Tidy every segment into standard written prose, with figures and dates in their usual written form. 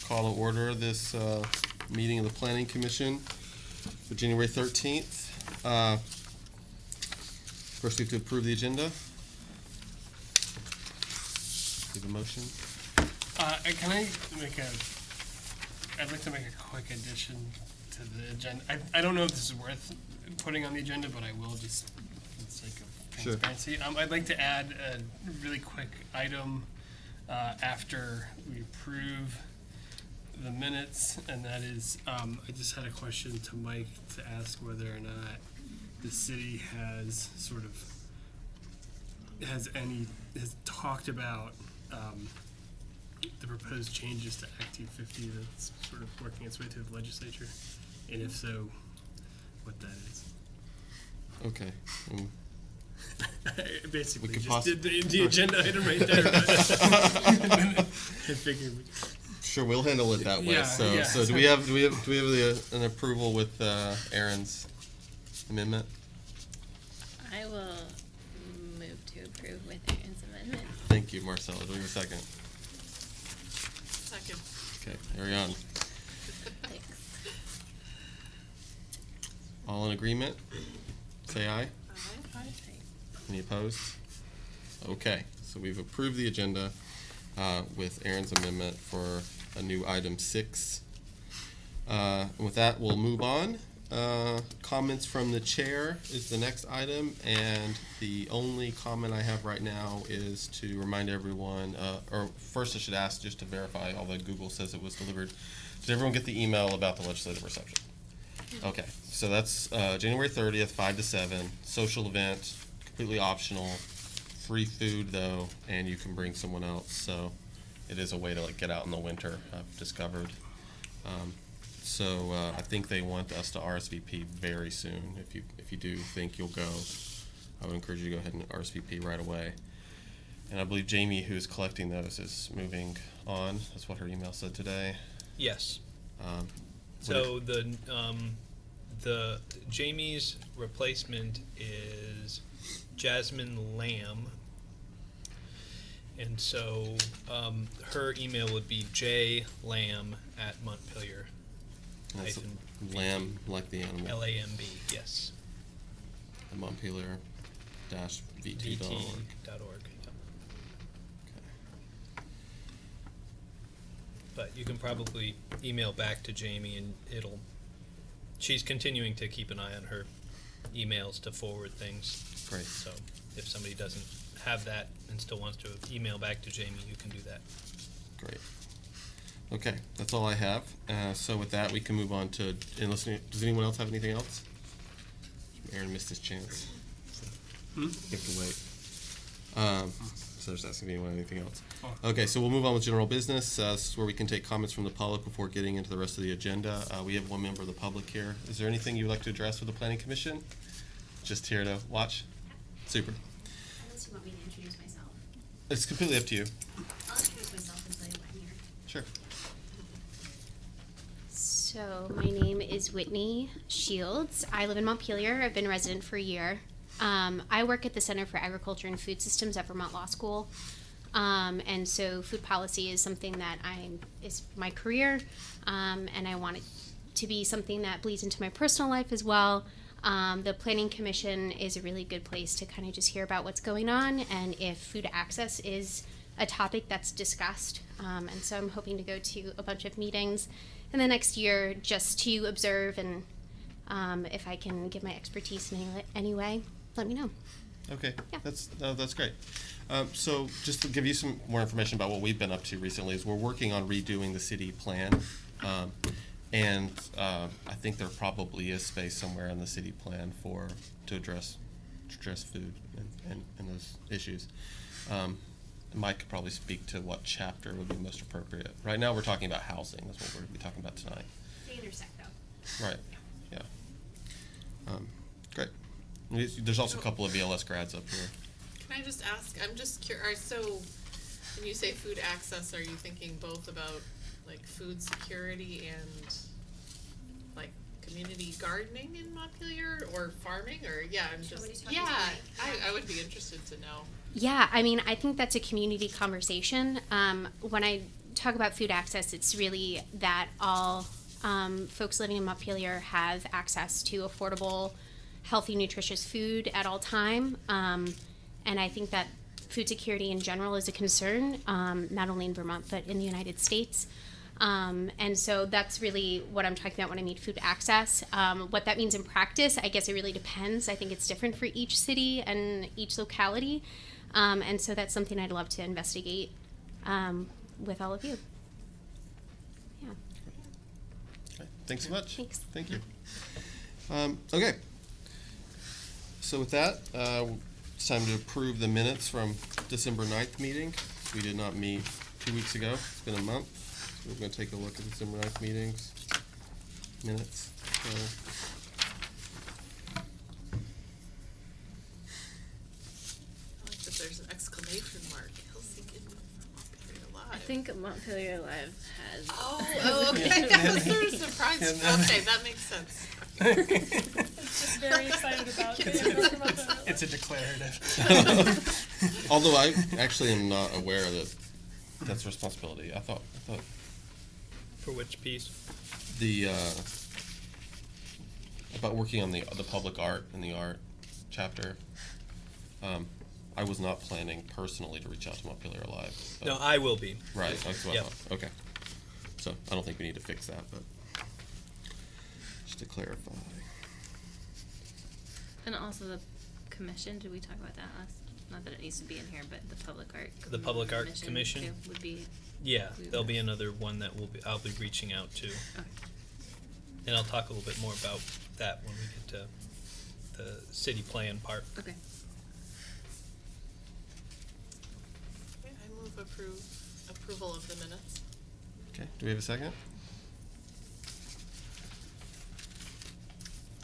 call to order this meeting of the Planning Commission for January 13th. First, we have to approve the agenda. Give a motion. Can I make I'd like to make a quick addition to the agenda. I don't know if this is worth putting on the agenda, but I will just for the sake of transparency. Sure. I'd like to add a really quick item after we approve the minutes, and that is I just had a question to Mike to ask whether or not the city has talked about the proposed changes to Act 250 that's sort of working its way through the legislature, and if so, what that is. Okay. I basically we could just did the agenda item right there. I figured. Sure, we'll handle it that way. Yeah, so do we have an approval with Aaron's amendment? I will move to approve with Aaron's amendment. Thank you, Marcella. Do we have a second? Second. Okay, Ariane. Thanks. All in agreement? Say aye. Aye. Any opposed? Okay, so we've approved the agenda with Aaron's amendment for a new item 6. And with that, we'll move on. Comments from the chair is the next item, and the only comment I have right now is to remind everyone, or first I should ask just to verify, although Google says it was delivered. Did everyone get the email about the legislative reception? Okay, so that's January 30th, 5 to 7, social event, completely optional, free food though, and you can bring someone else, so it is a way to get out in the winter, I've discovered. So I think they want us to RSVP very soon. If you do think you'll go, I would encourage you to go ahead and RSVP right away. And I believe Jamie, who's collecting those, is moving on. That's what her email said today. Yes. So the Jamie's replacement is Jasmine Lamb, and so her email would be jlamb@Montpelier. That's lamb, like the animal. LAMB, yes. Montpelier-VT.org. Yep. Okay. But you can probably email back to Jamie, and she's continuing to keep an eye on her emails to forward things. Great. So if somebody doesn't have that and still wants to email back to Jamie, you can do that. Great. Okay, that's all I have. So with that, we can move on to, does anyone else have anything else? Aaron missed his chance. So you have to wait. So just asking if anyone had anything else. Okay, so we'll move on with general business. This is where we can take comments from the public before getting into the rest of the agenda. We have one member of the public here. Is there anything you would like to address with the Planning Commission? Just here to watch? Super. Unless you want me to introduce myself. It's completely up to you. I'll introduce myself and tell you why I'm here. Sure. So my name is Whitney Shields. I live in Montpelier. I've been a resident for a year. I work at the Center for Agriculture and Food Systems at Vermont Law School. And so food policy is something that is my career, and I want it to be something that bleeds into my personal life as well. The Planning Commission is a really good place to kind of just hear about what's going on, and if food access is a topic that's discussed. And so I'm hoping to go to a bunch of meetings in the next year just to observe, and if I can give my expertise in any way, let me know. Okay, Yeah. That's great. So just to give you some more information about what we've been up to recently is we're working on redoing the city plan. And I think there probably is space somewhere in the city plan to address food and those issues. Mike could probably speak to what chapter would be most appropriate. Right now we're talking about housing. That's what we're going to be talking about tonight. They intersect though. Right, yeah. Great. There's also a couple of ELS grads up here. Can I just ask, I'm just curious, so when you say food access, are you thinking both about food security and community gardening in Montpelier or farming, or I'm just I would be interested to know. Yeah, I mean, I think that's a community conversation. When I talk about food access, it's really that all folks living in Montpelier have access to affordable, healthy, nutritious food at all time. And I think that food security in general is a concern, not only in Vermont, but in the United States. And so that's really what I'm talking about when I mean food access. What that means in practice, I guess it really depends. I think it's different for each city and each locality. And so that's something I'd love to investigate with all of you. Yeah. Okay, thanks so much. Thanks. Thank you. Okay. So with that, it's time to approve the minutes from December 9th meeting. We did not meet 2 weeks ago. It's been a month. So we're going to take a look at December 9th meetings minutes. So, I like that there's an exclamation mark. Helsinki Montpelier Live. I think Montpelier Live has. Oh, okay. That was sort of surprising. Okay, that makes sense. Just very excited about it. It's a declarative. although I actually am not aware that that's a responsibility. I thought For which piece? the about working on the public art and the art chapter. I was not planning personally to reach out to Montpelier Live. but- No, I will be. Right, that's what I Yep. thought. Okay. So I don't think we need to fix that, but just to clarify. And also the commission, did we talk about that last? Not that it needs to be in here, but the public art. The Public Art Commission? too, would be, Yeah, We there'll be will. another one that I'll be reaching out to. okay. And I'll talk a little bit more about that when we get to the city plan part. Okay. Okay, I move approval of the minutes. Okay, do we have a second?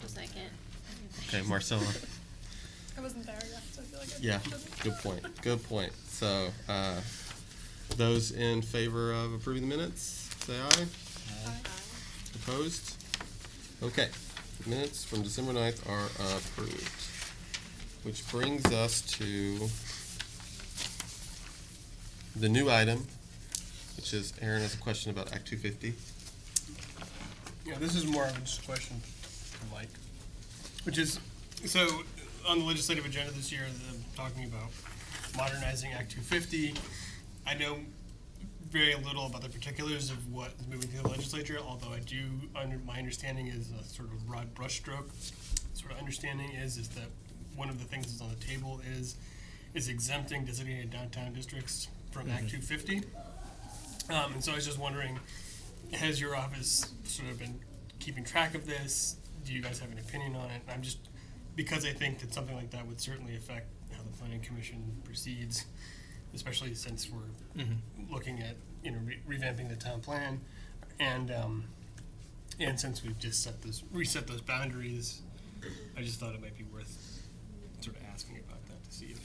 A second. Okay, Marcella. I wasn't there yet, so I feel like I Yeah, shouldn't. good point. Good point. So, those in favor of approving the minutes, say aye. Opposed? Okay, minutes from December 9th are approved. Which brings us to the new item, which is Aaron has a question about Act 250. Yeah, this is more of just a question for Mike, which is, so on the legislative agenda this year, talking about modernizing Act 250. I know very little about the particulars of what is moving through the legislature, although I do, my understanding is a sort of broad brushstroke sort of understanding is that one of the things that's on the table is exempting designated downtown districts from Act 250. And so I was just wondering, has your office sort of been keeping track of this? Do you guys have an opinion on it? I'm just, because I think that something like that would certainly affect how the planning commission proceeds, especially since we're looking at, revamping the town plan, and since we've just reset those boundaries, I just thought it might be worth sort of asking about that to see if.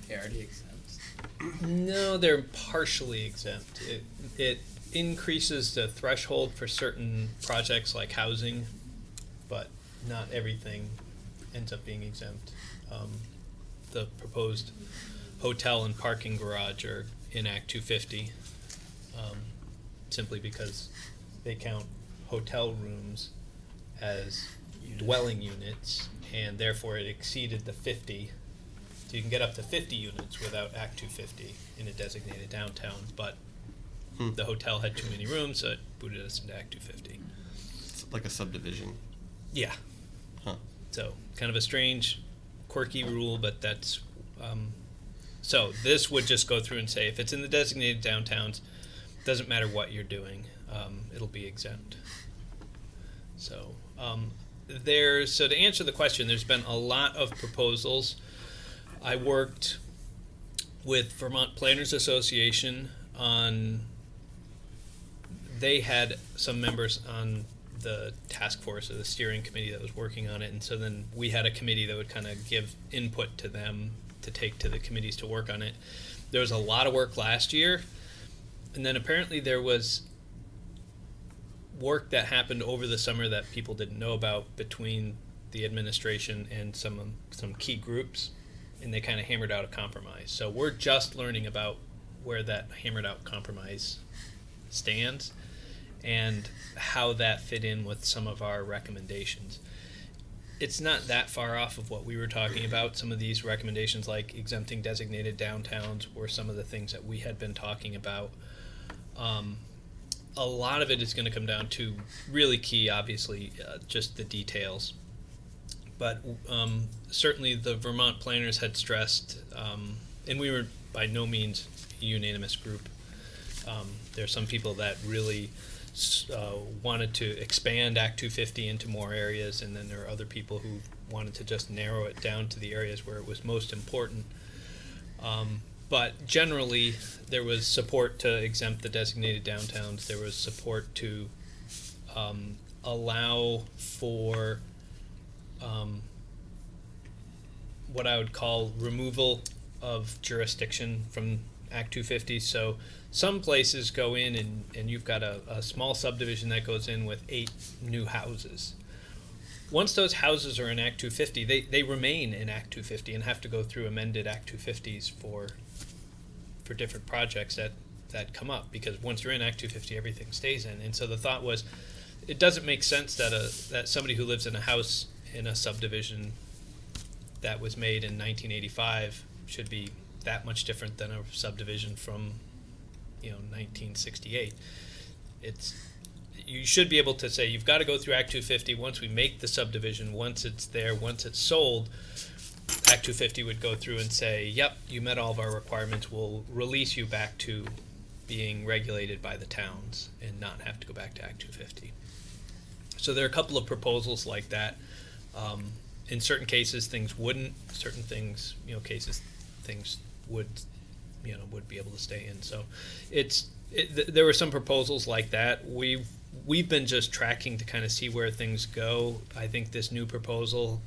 They already exempt. No, they're partially exempt. It increases the threshold for certain projects like housing, but not everything ends up being exempt. The proposed hotel and parking garage are in Act 250, simply because they count hotel rooms as dwelling units, and therefore it exceeded the 50. So you can get up to 50 units without Act 250 in a designated downtown, but the hotel had too many rooms, so it booted us into Act 250. It's like a subdivision. Yeah. Huh. So kind of a strange, quirky rule, but that's so this would just go through and say if it's in the designated downtowns, doesn't matter what you're doing, it'll be exempt. So so to answer the question, there's been a lot of proposals. I worked with Vermont Planners Association on. They had some members on the task force or the steering committee that was working on it, and so then we had a committee that would kind of give input to them to take to the committees to work on it. There was a lot of work last year, and then apparently there was work that happened over the summer that people didn't know about between the administration and some key groups, and they kind of hammered out a compromise. So we're just learning about where that hammered out compromise stands and how that fit in with some of our recommendations. It's not that far off of what we were talking about. Some of these recommendations, like exempting designated downtowns, were some of the things that we had been talking about. A lot of it is going to come down to really key, obviously, just the details. But certainly the Vermont planners had stressed, and we were by no means a unanimous group. There are some people that really wanted to expand Act 250 into more areas, and then there are other people who wanted to just narrow it down to the areas where it was most important. But generally, there was support to exempt the designated downtowns. There was support to allow for what I would call removal of jurisdiction from Act 250. So some places go in and you've got a small subdivision that goes in with 8 new houses. Once those houses are in Act 250, they remain in Act 250 and have to go through amended Act 250s for different projects that come up, because once you're in Act 250, everything stays in. And so the thought was, it doesn't make sense that somebody who lives in a house in a subdivision that was made in 1985 should be that much different than a subdivision from 1968. You should be able to say you've got to go through Act 250 once we make the subdivision. Once it's there, once it's sold, Act 250 would go through and say, yep, you met all of our requirements, we'll release you back to being regulated by the towns and not have to go back to Act 250. So there are a couple of proposals like that. In certain cases, things wouldn't. Certain things, things would be able to stay in. So there were some proposals like that. We've been just tracking to kind of see where things go. I think this new proposal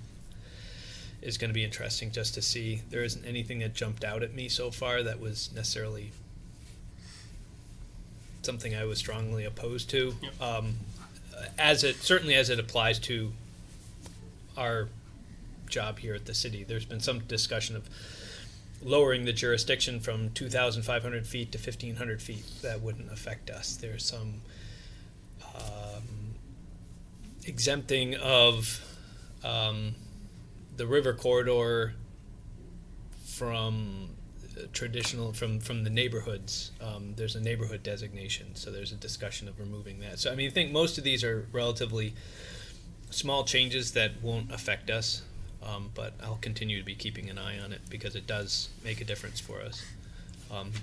is going to be interesting just to see. There isn't anything that jumped out at me so far that was necessarily something I was strongly opposed to. Yep. As it applies to our job here at the city, there's been some discussion of lowering the jurisdiction from 2,500 feet to 1,500 feet. That wouldn't affect us. There's some exempting of the river corridor from from the neighborhoods. There's a neighborhood designation, so there's a discussion of removing that. So I think most of these are relatively small changes that won't affect us, but I'll continue to be keeping an eye on it because it does make a difference for us.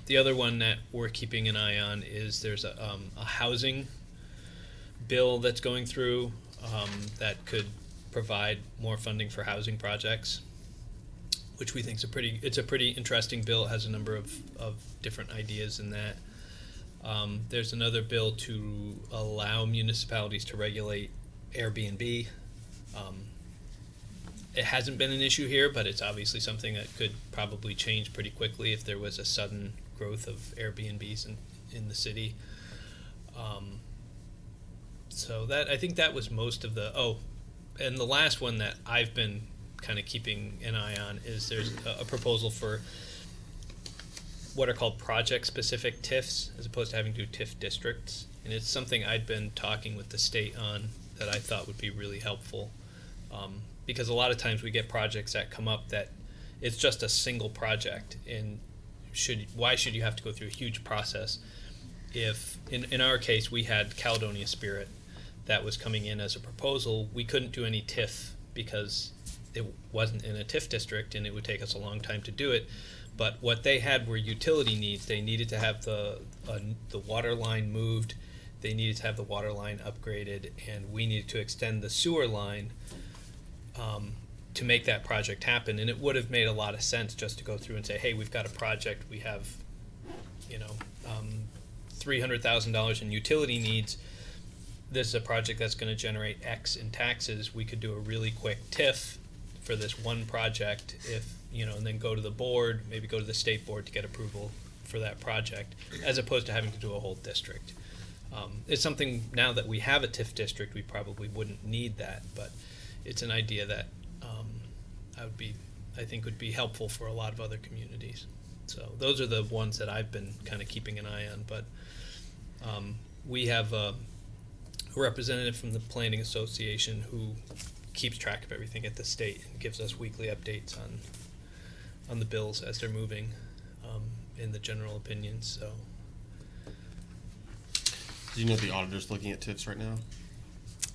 The other one that we're keeping an eye on is there's a housing bill that's going through that could provide more funding for housing projects, which we think is a pretty interesting bill. It has a number of different ideas in that. There's another bill to allow municipalities to regulate Airbnb. It hasn't been an issue here, but it's obviously something that could probably change pretty quickly if there was a sudden growth of Airbnbs in the city. So I think that was most of and the last one that I've been kind of keeping an eye on is there's a proposal for what are called project-specific TIFs as opposed to having to do TIF districts. And it's something I'd been talking with the state on that I thought would be really helpful. Because a lot of times we get projects that come up that it's just a single project, and why should you have to go through a huge process if, in our case, we had Caledonia Spirit that was coming in as a proposal. We couldn't do any TIF because it wasn't in a TIF district and it would take us a long time to do it. But what they had were utility needs. They needed to have the water line moved, they needed to have the water line upgraded, and we needed to extend the sewer line to make that project happen. And it would have made a lot of sense just to go through and say, hey, we've got a project, we have $300,000 in utility needs. This is a project that's going to generate X in taxes. We could do a really quick TIF for this one project, and then go to the board, maybe go to the state board to get approval for that project, as opposed to having to do a whole district. It's something now that we have a TIF district, we probably wouldn't need that, but it's an idea that I think would be helpful for a lot of other communities. So those are the ones that I've been kind of keeping an eye on, but We have a representative from the Planning Association who keeps track of everything at the state and gives us weekly updates on the bills as they're moving, in the general opinions. So, Do you know the auditor's looking at TIFs right now?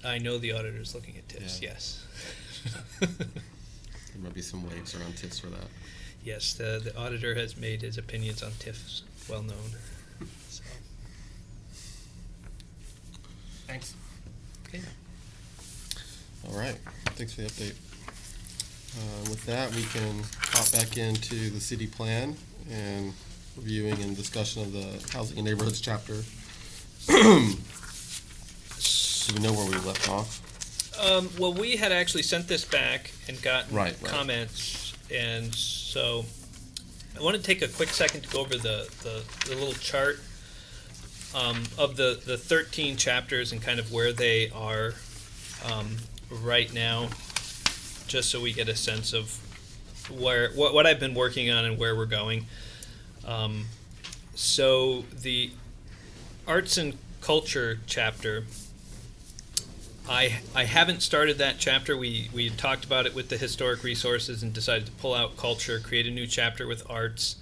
I know the auditor's looking at TIFs. Yeah. Yes. There might be some waves around TIFs for that. Yes, the auditor has made his opinions on TIFs well known. So, Thanks. okay. All right, thanks for the update. With that, we can hop back into the city plan and reviewing and discussion of the Housing and Neighborhoods chapter. Do we know where we left off? Well, we had actually sent this back and gotten Right. comments, and so I want to take a quick second to go over the little chart of the 13 chapters and kind of where they are right now, just so we get a sense of what I've been working on and where we're going. So the Arts and Culture chapter, I haven't started that chapter. We talked about it with the historic resources and decided to pull out culture, create a new chapter with arts,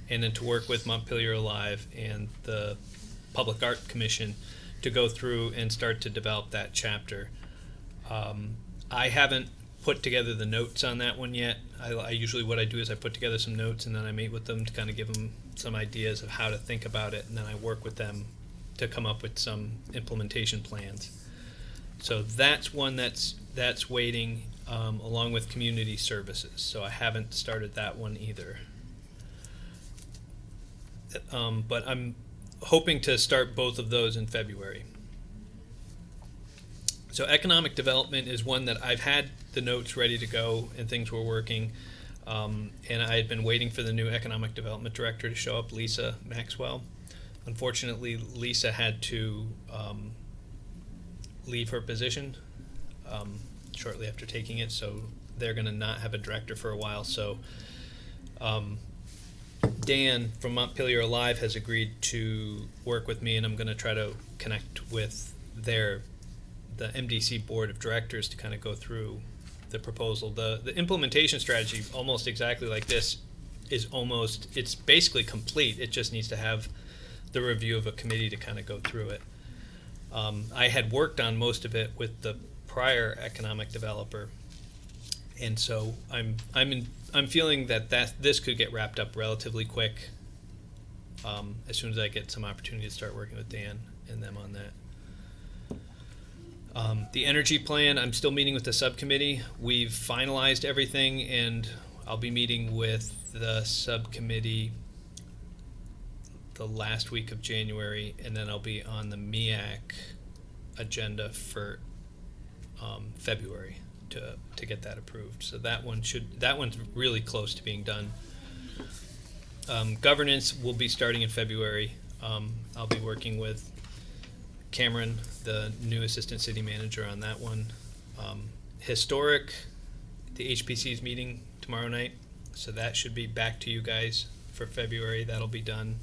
and then to work with Montpelier Alive and the Public Art Commission to go through and start to develop that chapter. I haven't put together the notes on that one yet. I usually what I do is I put together some notes and then I meet with them to kind of give them some ideas of how to think about it, and then I work with them to come up with some implementation plans. So that's one that's waiting, along with community services. So I haven't started that one either. But I'm hoping to start both of those in February. So economic development is one that I've had the notes ready to go and things were working. And I had been waiting for the new economic development director to show up, Lisa Maxwell. Unfortunately, Lisa had to leave her position shortly after taking it, so they're going to not have a director for a while. So Dan from Montpelier Alive has agreed to work with me, and I'm going to try to connect with the MDC board of directors to kind of go through the proposal. The implementation strategy, almost exactly like this, it's basically complete. It just needs to have the review of a committee to kind of go through it. I had worked on most of it with the prior economic developer, and so I'm feeling that this could get wrapped up relatively quick, as soon as I get some opportunity to start working with Dan and them on that. The energy plan, I'm still meeting with the subcommittee. We've finalized everything, and I'll be meeting with the subcommittee the last week of January, and then I'll be on the MEAC agenda for February to get that approved. So that one's really close to being done. Governance will be starting in February. I'll be working with Cameron, the new assistant city manager, on that one. Historic, the HPC's meeting tomorrow night, so that should be back to you guys for February. That'll be done.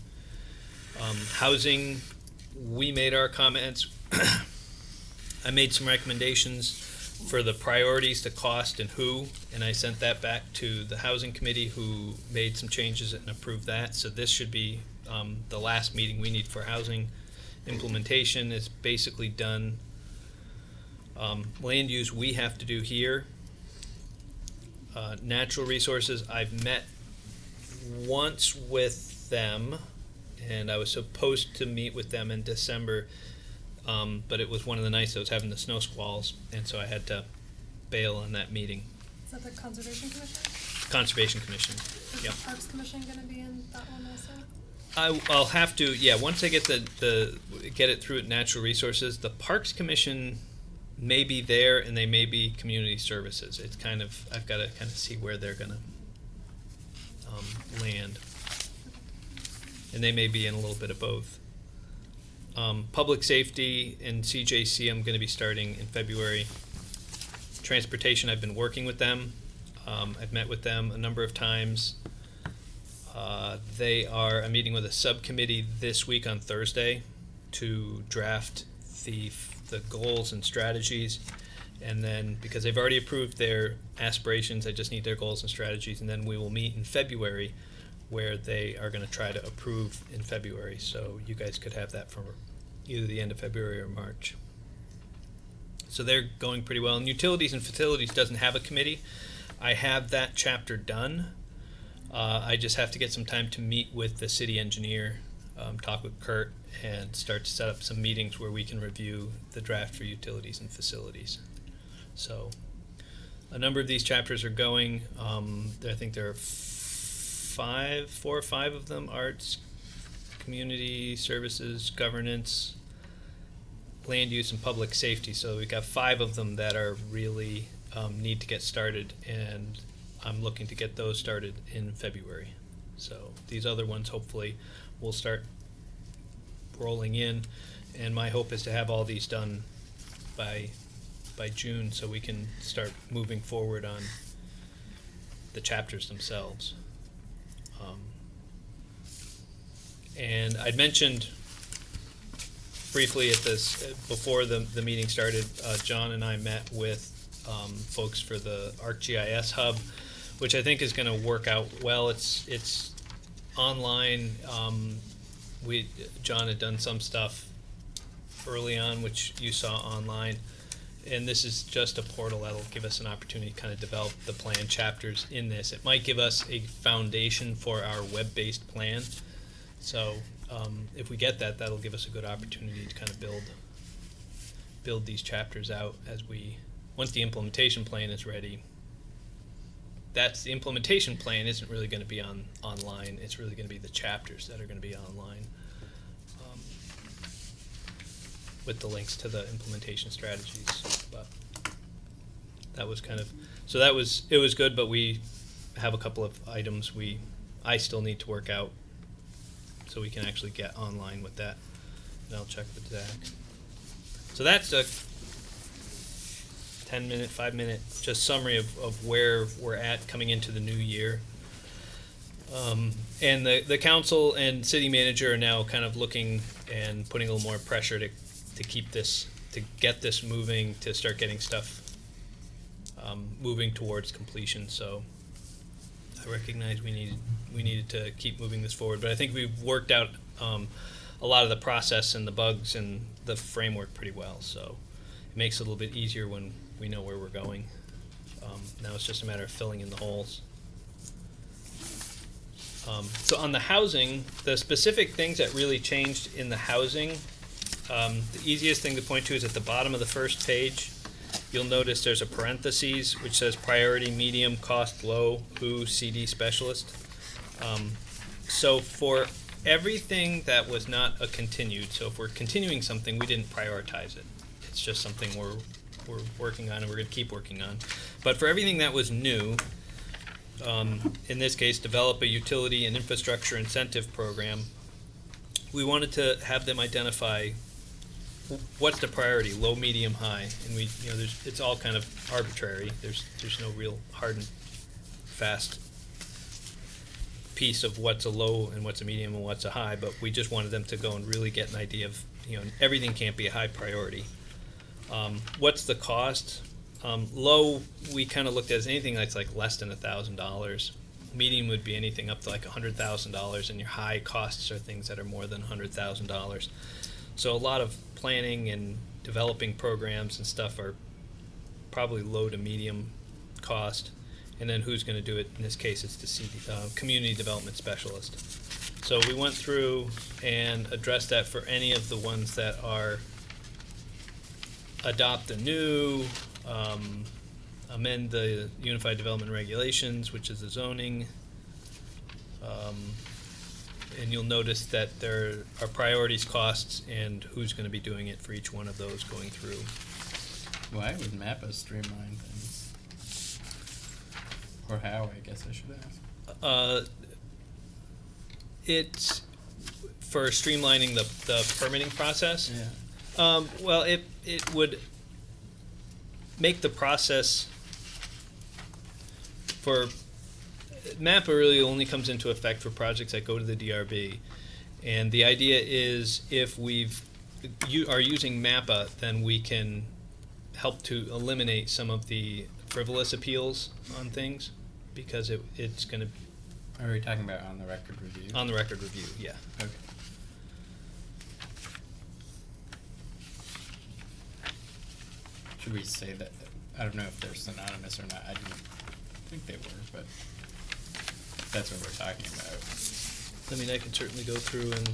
Housing, we made our comments. I made some recommendations for the priorities, the cost, and who, and I sent that back to the housing committee, who made some changes and approved that. So this should be the last meeting we need for housing. Implementation is basically done. Land use we have to do here. Natural resources, I've met once with them, and I was supposed to meet with them in December, but it was one of the nights I was having the snow squalls, and so I had to bail on that meeting. Is that the Conservation Commission? Conservation Commission, Is yep. the Parks Commission gonna be in that one also? I'll have to, yeah, once I get get it through at Natural Resources, the Parks Commission may be there and they may be community services. It's kind of, I've got to kind of see where they're gonna land. And they may be in a little bit of both. Public safety and CJC, I'm going to be starting in February. Transportation, I've been working with them. I've met with them a number of times. I'm meeting with a subcommittee this week on Thursday to draft the goals and strategies, and then because they've already approved their aspirations, I just need their goals and strategies, and then we will meet in February, where they are going to try to approve in February. So you guys could have that for either the end of February or March. So they're going pretty well. And Utilities and Facilities doesn't have a committee. I have that chapter done. I just have to get some time to meet with the city engineer, talk with Kurt, and start to set up some meetings where we can review the draft for Utilities and Facilities. So a number of these chapters are going. I think there are 4 or 5 of them: arts, community services, governance, land use, and public safety. So we've got 5 of them that are really need to get started, and I'm looking to get those started in February. So these other ones hopefully will start rolling in, and my hope is to have all these done by June, so we can start moving forward on the chapters themselves. And I'd mentioned briefly at this before the meeting started, John and I met with folks for the ArcGIS hub, which I think is going to work out well. It's online. John had done some stuff early on, which you saw online, and this is just a portal that'll give us an opportunity to kind of develop the plan chapters in this. It might give us a foundation for our web-based plan. So if we get that, that'll give us a good opportunity to kind of build these chapters out once the implementation plan is ready. The implementation plan isn't really going to be online. It's really going to be the chapters that are going to be online, with the links to the implementation strategies. But that was it was good, but we have a couple of items I still need to work out, so we can actually get online with that, and I'll check with Zach. So that's a 10-minute, 5-minute just summary of where we're at coming into the new year. And the council and city manager are now kind of looking and putting a little more pressure to get this moving, to start getting stuff moving towards completion. So I recognize we needed to keep moving this forward, but I think we've worked out a lot of the process and the bugs and the framework pretty well. So it makes it a little bit easier when we know where we're going. Now it's just a matter of filling in the holes. So on the housing, the specific things that really changed in the housing, the easiest thing to point to is at the bottom of the first page. You'll notice there's a parentheses which says priority, medium, cost, low, who, CD specialist. So for everything that was not a continued, so if we're continuing something, we didn't prioritize it. It's just something we're working on and we're going to keep working on. But for everything that was new, in this case, develop a utility and infrastructure incentive program, we wanted to have them identify what's the priority, low, medium, high, and it's all kind of arbitrary. There's no real hard and fast piece of what's a low and what's a medium and what's a high, but we just wanted them to go and really get an idea of, everything can't be a high priority. What's the cost? Low, we kind of looked at as anything that's like less than $1,000. Medium would be anything up to like $100,000, and your high costs are things that are more than $100,000. So a lot of planning and developing programs and stuff are probably low to medium cost. And then who's going to do it? In this case, it's the community development specialist. So we went through and addressed that for any of the ones that are adopt the new, amend the Unified Development Regulations, which is the zoning. And you'll notice that there are priorities, costs, and who's going to be doing it for each one of those going through. Why would MAPA streamline things? Or how, I guess I should ask. It's for streamlining the permitting process. Yeah. Well, it would make the process for MAPA really only comes into effect for projects that go to the DRB, and the idea is if we've you are using MAPPA, then we can help to eliminate some of the frivolous appeals on things, because it's going to Are we talking about on the record review? on the record review. Yeah. Okay. Should we say that? I don't know if they're synonymous or not. I didn't think they were, but that's what we're talking about. I mean, I can certainly go through and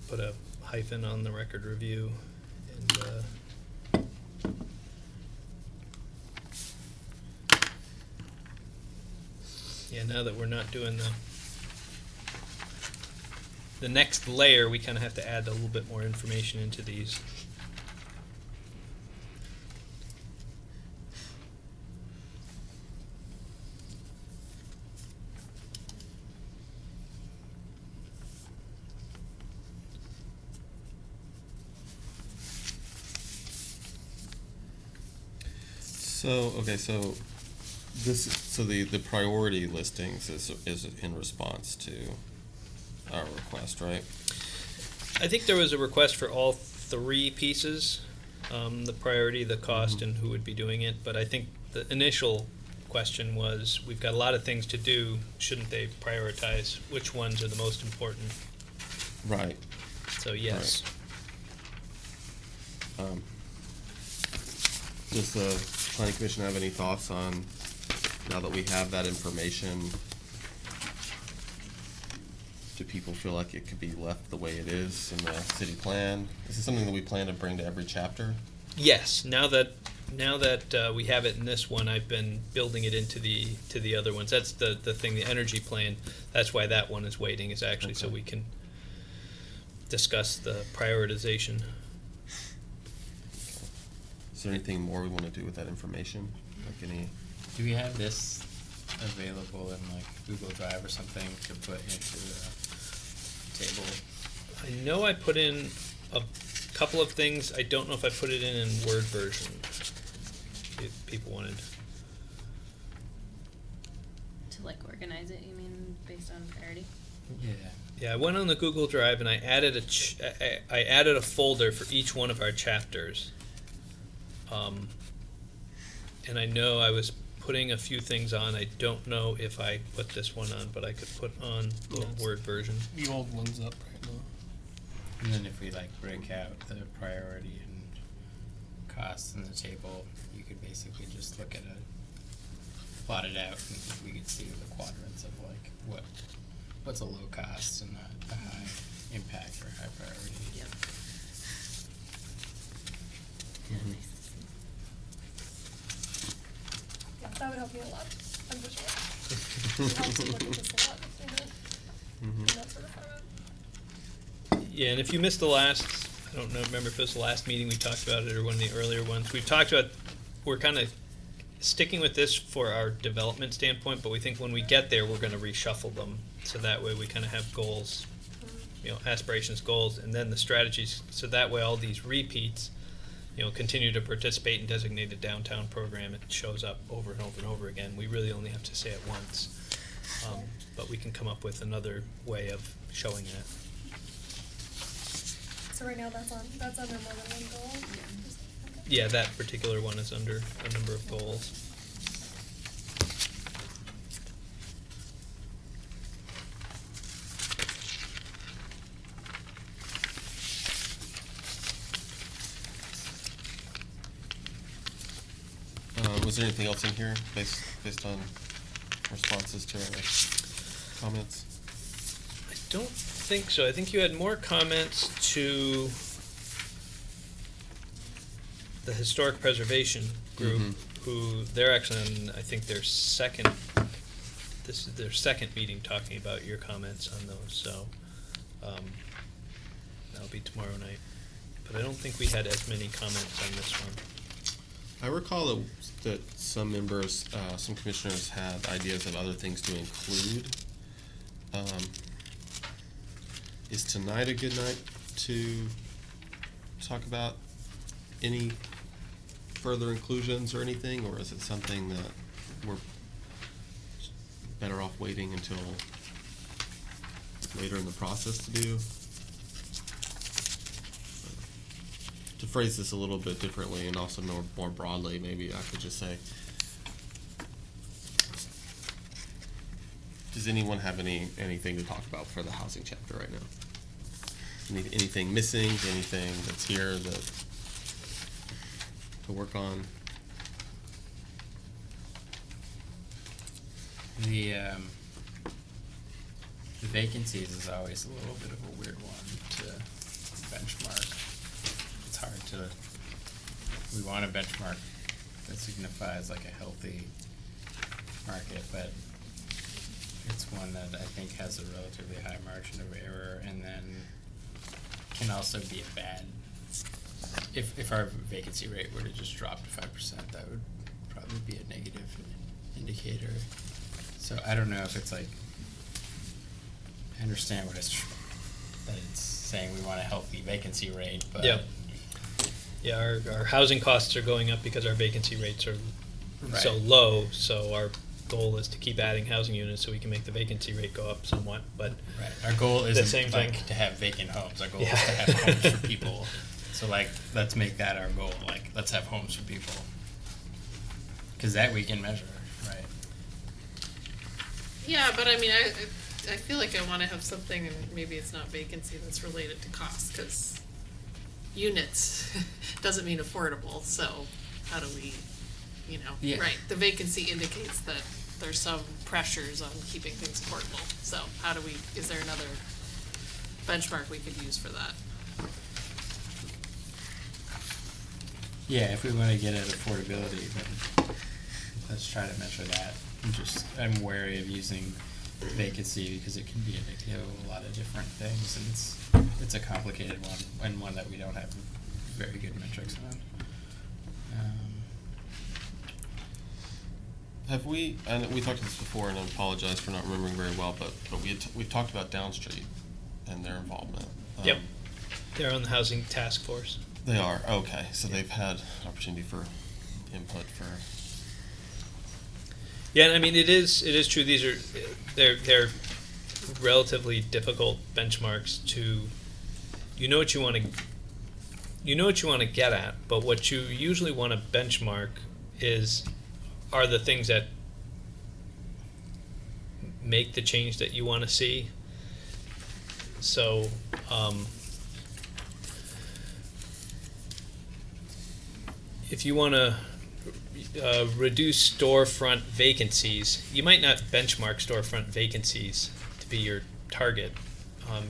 put a hyphen on the record review, and yeah, now that we're not doing the next layer, we kind of have to add a little bit more information into these. So the priority listings is in response to our request, right? I think there was a request for all three pieces, the priority, the cost, and who would be doing it. But I think the initial question was, we've got a lot of things to do, shouldn't they prioritize which ones are the most important? Right. So yes. Right. Does the Planning Commission have any thoughts on, now that we have that information, do people feel like it could be left the way it is in the city plan? Is this something that we plan to bring to every chapter? Yes. Now that we have it in this one, I've been building it into the other ones. That's the thing, the energy plan. That's why that one is waiting, is actually so we can discuss the prioritization. Is there anything more we want to do with that information? Like any? Do we have this available in like Google Drive or something to put into the table? I know I put in a couple of things. I don't know if I put it in Word version. If people wanted. To like organize it, you mean based on priority? Yeah. Yeah, I went on the Google Drive and I added I added a folder for each one of our chapters. And I know I was putting a few things on. I don't know if I put this one on, but I could put on the Word version. The old one's up right now. And then if we like break out the priority and costs in the table, you could basically just look at it, plot it out, and we could see the quadrants of like what's a low cost and a high impact or high priority. Yep. Mhm. Yeah, that would help me a lot, I'm for sure. It helps me look at this a lot, in that sort of format. Yeah, and if you missed the last, I don't know, remember if it was the last meeting we talked about it or one of the earlier ones, we've talked about, we're kind of sticking with this for our development standpoint, but we think when we get there, we're going to reshuffle them. So that way we kind of have goals, aspirations, goals, and then the strategies. So that way all these repeats, continue to participate in designated downtown program. It shows up over and over and over again. We really only have to say it once. But we can come up with another way of showing that. So right now that's under more than one goal? Okay. Yeah, that particular one is under a number of goals. Was there anything else in here based on responses to our comments? I don't think so. I think you had more comments to the historic preservation group, who they're actually on, I think, their second. This is their second meeting talking about your comments on those. So that'll be tomorrow night. But I don't think we had as many comments on this one. I recall that some members, some commissioners had ideas of other things to include. Is tonight a good night to talk about any further inclusions or anything, or is it something that we're better off waiting until later in the process to do. To phrase this a little bit differently and also more broadly, maybe I could just say, does anyone have anything to talk about for the housing chapter right now? Anything missing? Anything that's here that to work on? The vacancies is always a little bit of a weird one to benchmark. It's hard to, we want a benchmark that signifies like a healthy market, but it's one that I think has a relatively high margin of error, and then can also be a bad, if our vacancy rate were to just drop to 5%, that would probably be a negative indicator. So I don't know if it's like, I understand what that it's saying we want a healthy vacancy rate, but. Yep. Yeah, our housing costs are going up because our vacancy rates are so Right. low, so our goal is to keep adding housing units so we can make the vacancy rate go up somewhat, but Right. Our goal The isn't same like thing. to have vacant homes. Our goal Yeah. is to have homes for people. So like, let's make that our goal. Like, let's have homes for people. Because that we can measure, right? Yeah, but I mean, I feel like I wanna have something, and maybe it's not vacancy, that's related to cost, cause units doesn't mean affordable, so how do we, Yeah. right, the vacancy indicates that there's some pressures on keeping things affordable, so how do we, is there another benchmark we could use for that? Yeah, if we want to get at affordability, then let's try to measure that. I'm wary of using vacancy because it can be indicative of a lot of different things, and it's a complicated one, and one that we don't have very good metrics on. Have we? And we talked about this before, and I apologize for not remembering very well. But we've talked about Down Street and their involvement. Yep. They're on the housing task force. They are okay. So they've had opportunity for input for. Yeah, and I mean it is true. These are they're relatively difficult benchmarks to. You know what you want to get at, but what you usually want to benchmark are the things that make the change that you want to see. So, if you want to reduce storefront vacancies, you might not benchmark storefront vacancies to be your target.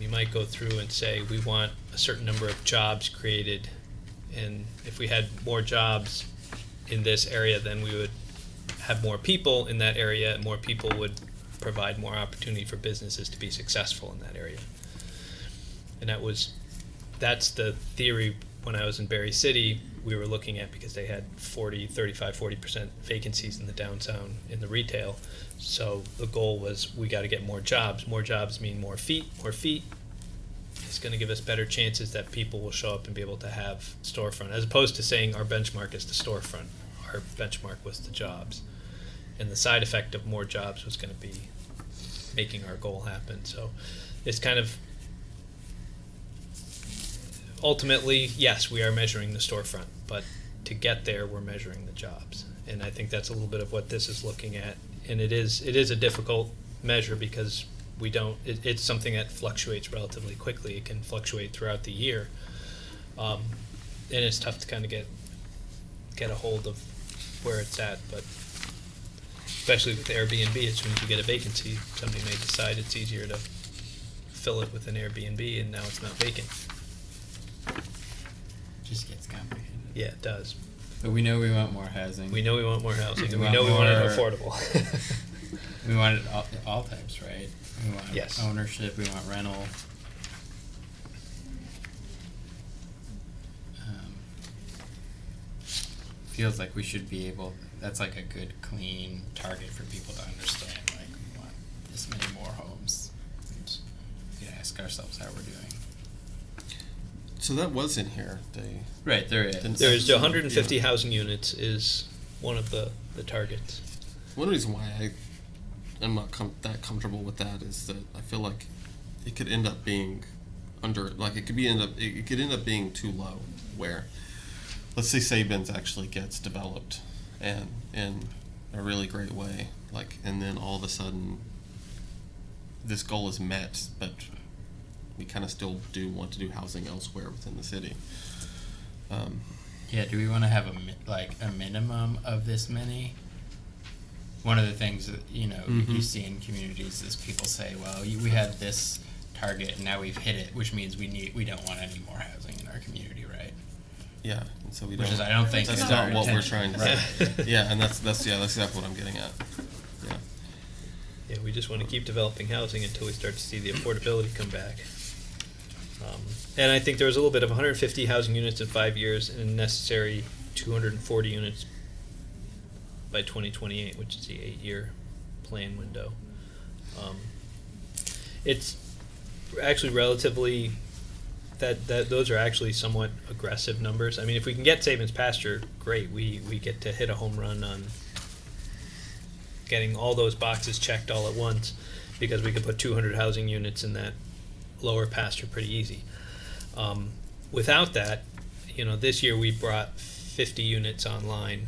You might go through and say, we want a certain number of jobs created, and if we had more jobs in this area, then we would have more people in that area, and more people would provide more opportunity for businesses to be successful in that area. And that's the theory when I was in Berry City we were looking at, because they had 40% vacancies in the downtown in the retail. So the goal was, we got to get more jobs. More jobs mean more feet. More feet is going to give us better chances that people will show up and be able to have storefront, as opposed to saying our benchmark is the storefront. Our benchmark was the jobs. And the side effect of more jobs was going to be making our goal happen. So it's kind of, ultimately, yes, we are measuring the storefront, but to get there, we're measuring the jobs. And I think that's a little bit of what this is looking at. And it is a difficult measure, because it's something that fluctuates relatively quickly. It can fluctuate throughout the year. And it's tough to kind of get a hold of where it's at, but especially with Airbnb, as soon as you get a vacancy, somebody may decide it's easier to fill it with an Airbnb, and now it's not vacant. Just gets complicated. Yeah, it does. But we know we want more housing. We know we want more housing, and we want know we want it more- affordable. We want it all types, right? We want Yes. ownership, we want rental. Feels like we should be able, that's like a good, clean target for people to understand, like, we want this many more homes. And we can ask ourselves how we're doing. So that was in here. Right, there is. There's 150 housing units is one of the targets. One reason why I'm not that comfortable with that is that I feel like it could end up being under, like it could end up being too low, where, let's say Sabins actually gets developed and in a really great way, like, and then all of a sudden this goal is met, but we kind of still do want to do housing elsewhere within the city. Yeah, do we want to have a minimum of this many? One of the things that, you know, you see in communities is people say, well, we had this target and now we've hit it, which means we don't want any more housing in our community, right? Yeah, and so we Which don't. is, I don't think that's is not our what we're intention. trying to say. Yeah, and that's exactly what I'm getting at. Yeah. Yeah, we just want to keep developing housing until we start to see the affordability come back. And I think there was a little bit of 150 housing units in 5 years and necessary 240 units by 2028, which is the 8-year plan window. It's actually relatively, that those are actually somewhat aggressive numbers. I mean, if we can get Sabins Pasture, great. We get to hit a home run on getting all those boxes checked all at once, because we could put 200 housing units in that lower pasture pretty easy. Without that, you know, this year we brought 50 units online,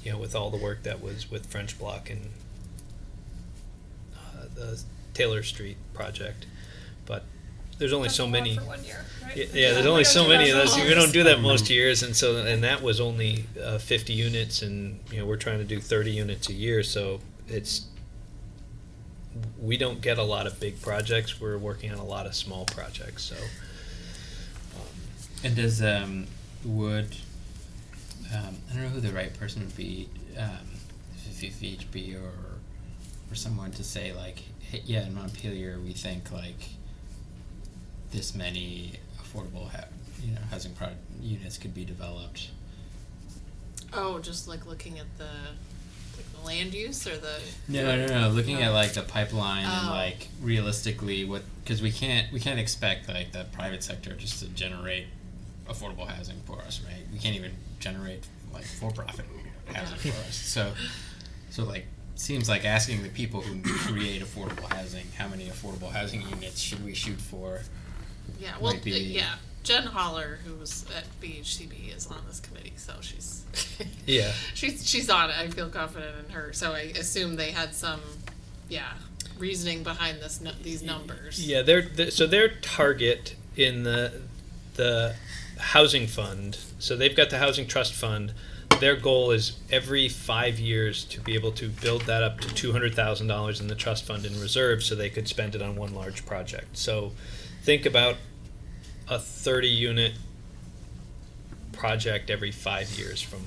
you know, with all the work that was with French Block and the Taylor Street project. But there's only That's so a lot many. for 1 year, right? Yeah, there's only so many of those. We don't do that Mhm. most years, and that was only 50 units, and you know, we're trying to do 30 units a year, so we don't get a lot of big projects. We're working on a lot of small projects, so. And does would I don't know who the right person would be, VHB or someone to say, like, hey, yeah, in Montpelier we think like this many affordable housing units could be developed. Oh, just like looking at the land use or the. No. Looking at like the pipeline and Oh. like realistically because we can't expect like the private sector just to generate affordable housing for us, right? We can't even generate like for-profit housing for us. So like seems like asking the people who create affordable housing, how many affordable housing units should we shoot for? Yeah, well, might be- yeah. Jen Holler, who was at BHCB, is on this committee, so she's Yeah. she's on it. I feel confident in her. So I assume they had some, reasoning behind these numbers. Yeah, so their target in the housing fund. So they've got the housing trust fund. Their goal is every 5 years to be able to build that up to $200,000 in the trust fund in reserve, so they could spend it on one large project. So think about a 30-unit project every 5 years from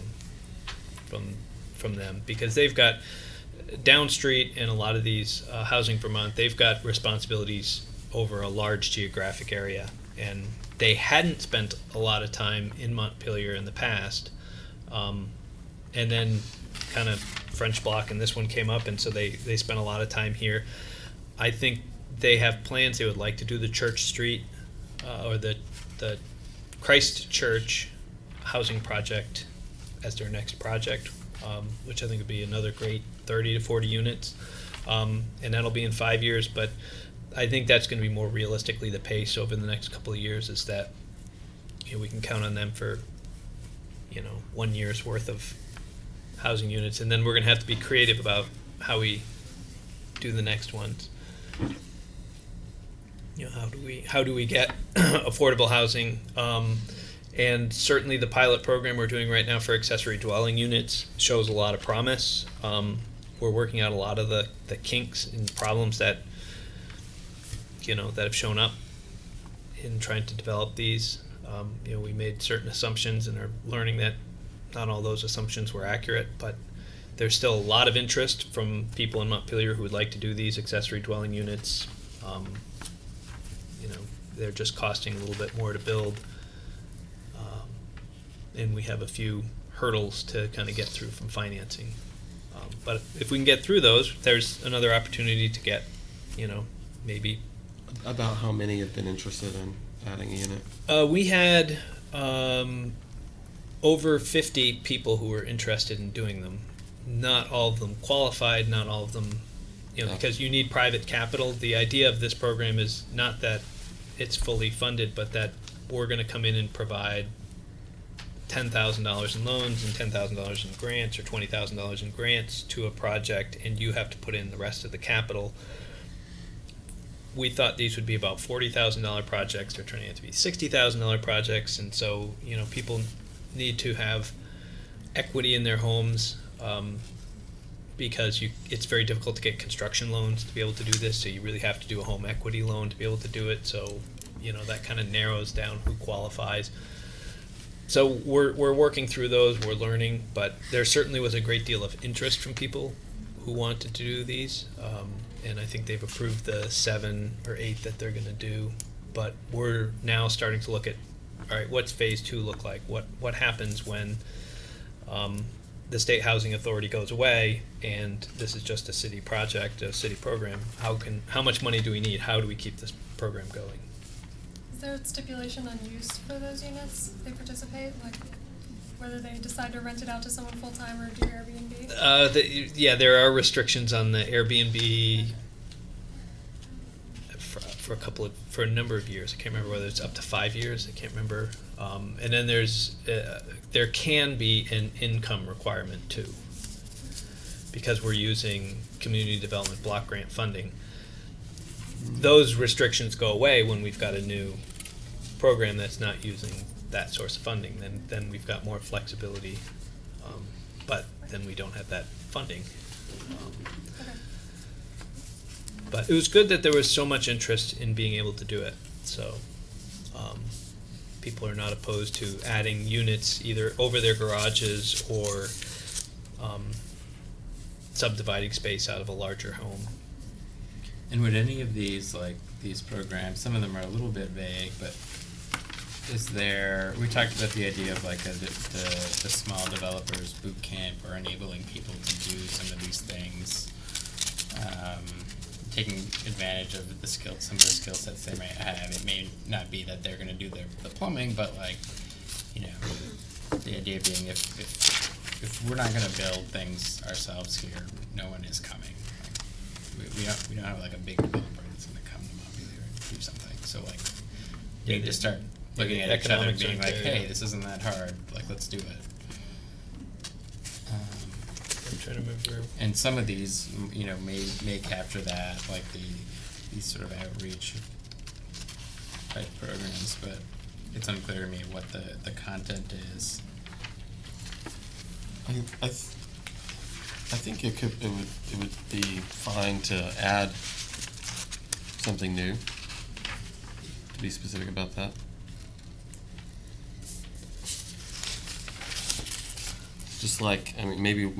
them, because they've got Down Street and a lot of these Housing Vermont, they've got responsibilities over a large geographic area, and they hadn't spent a lot of time in Montpelier in the past, and then kind of French Block and this one came up, and so they spent a lot of time here. I think they have plans. They would like to do the Church Street or the Christ Church housing project as their next project, which I think would be another great 30 to 40 units, and that'll be in 5 years. But I think that's going to be more realistically the pace over the next couple of years, is that we can count on them for 1 year's worth of housing units, and then we're going to have to be creative about how we do the next ones. How do we get affordable housing? And certainly the pilot program we're doing right now for accessory dwelling units shows a lot of promise. We're working out a lot of the kinks and problems that that have shown up in trying to develop these. We made certain assumptions and are learning that not all those assumptions were accurate, but there's still a lot of interest from people in Montpelier who would like to do these accessory dwelling units. They're just costing a little bit more to build, and we have a few hurdles to kind of get through from financing. But if we can get through those, there's another opportunity to get, maybe. About how many have been interested in adding a unit? We had over 50 people who were interested in doing them. Not all of them qualified, not all of them you know, Yeah. because you need private capital. The idea of this program is not that it's fully funded, but that we're going to come in and provide $10,000 in loans and $10,000 in grants or $20,000 in grants to a project, and you have to put in the rest of the capital. We thought these would be about $40,000 projects. They're turning out to be $60,000 projects, and so, you know, people need to have equity in their homes, because it's very difficult to get construction loans to be able to do this, so you really have to do a home equity loan to be able to do it. So, you know, that kind of narrows down who qualifies. So we're working through those, we're learning, but there certainly was a great deal of interest from people who wanted to do these, and I think they've approved the 7 or 8 that they're going to do. But we're now starting to look at, all right, what's phase 2 look like? What happens when the State Housing Authority goes away and this is just a city project, a city program? How much money do we need? How do we keep this program going? Is there a stipulation on use for those units if they participate, like whether they decide to rent it out to someone full-time or do Airbnb? Yeah, there are restrictions on the Airbnb for a number of years. I can't remember whether it's up to 5 years. I can't remember. And then there can be an income requirement too, because we're using community development block grant funding. Those restrictions go away when we've got a new program that's not using that source of funding. Then we've got more flexibility, but then we don't have that funding. Okay. But it was good that there was so much interest in being able to do it. So people are not opposed to adding units either over their garages or subdividing space out of a larger home. And would any of these, like, these programs, some of them are a little bit vague, but is there, we talked about the idea of like the small developers boot camp or enabling people to do some of these things, taking advantage of some of the skill sets they might have. It may not be that they're gonna do the plumbing, but like, you know, the idea being if we're not gonna build things ourselves here, no one is coming. We don't have like a big developer that's gonna come to Montpelier and do something. So like, you need to start looking at each other and being like, hey, this isn't that hard. Like, let's do it. I'm trying to remember. And some of these, you know, may capture that, like these sort of outreach type programs, but it's unclear to me what the content is. I think it would be fine to add something new, to be specific about that. Just like, I mean, maybe we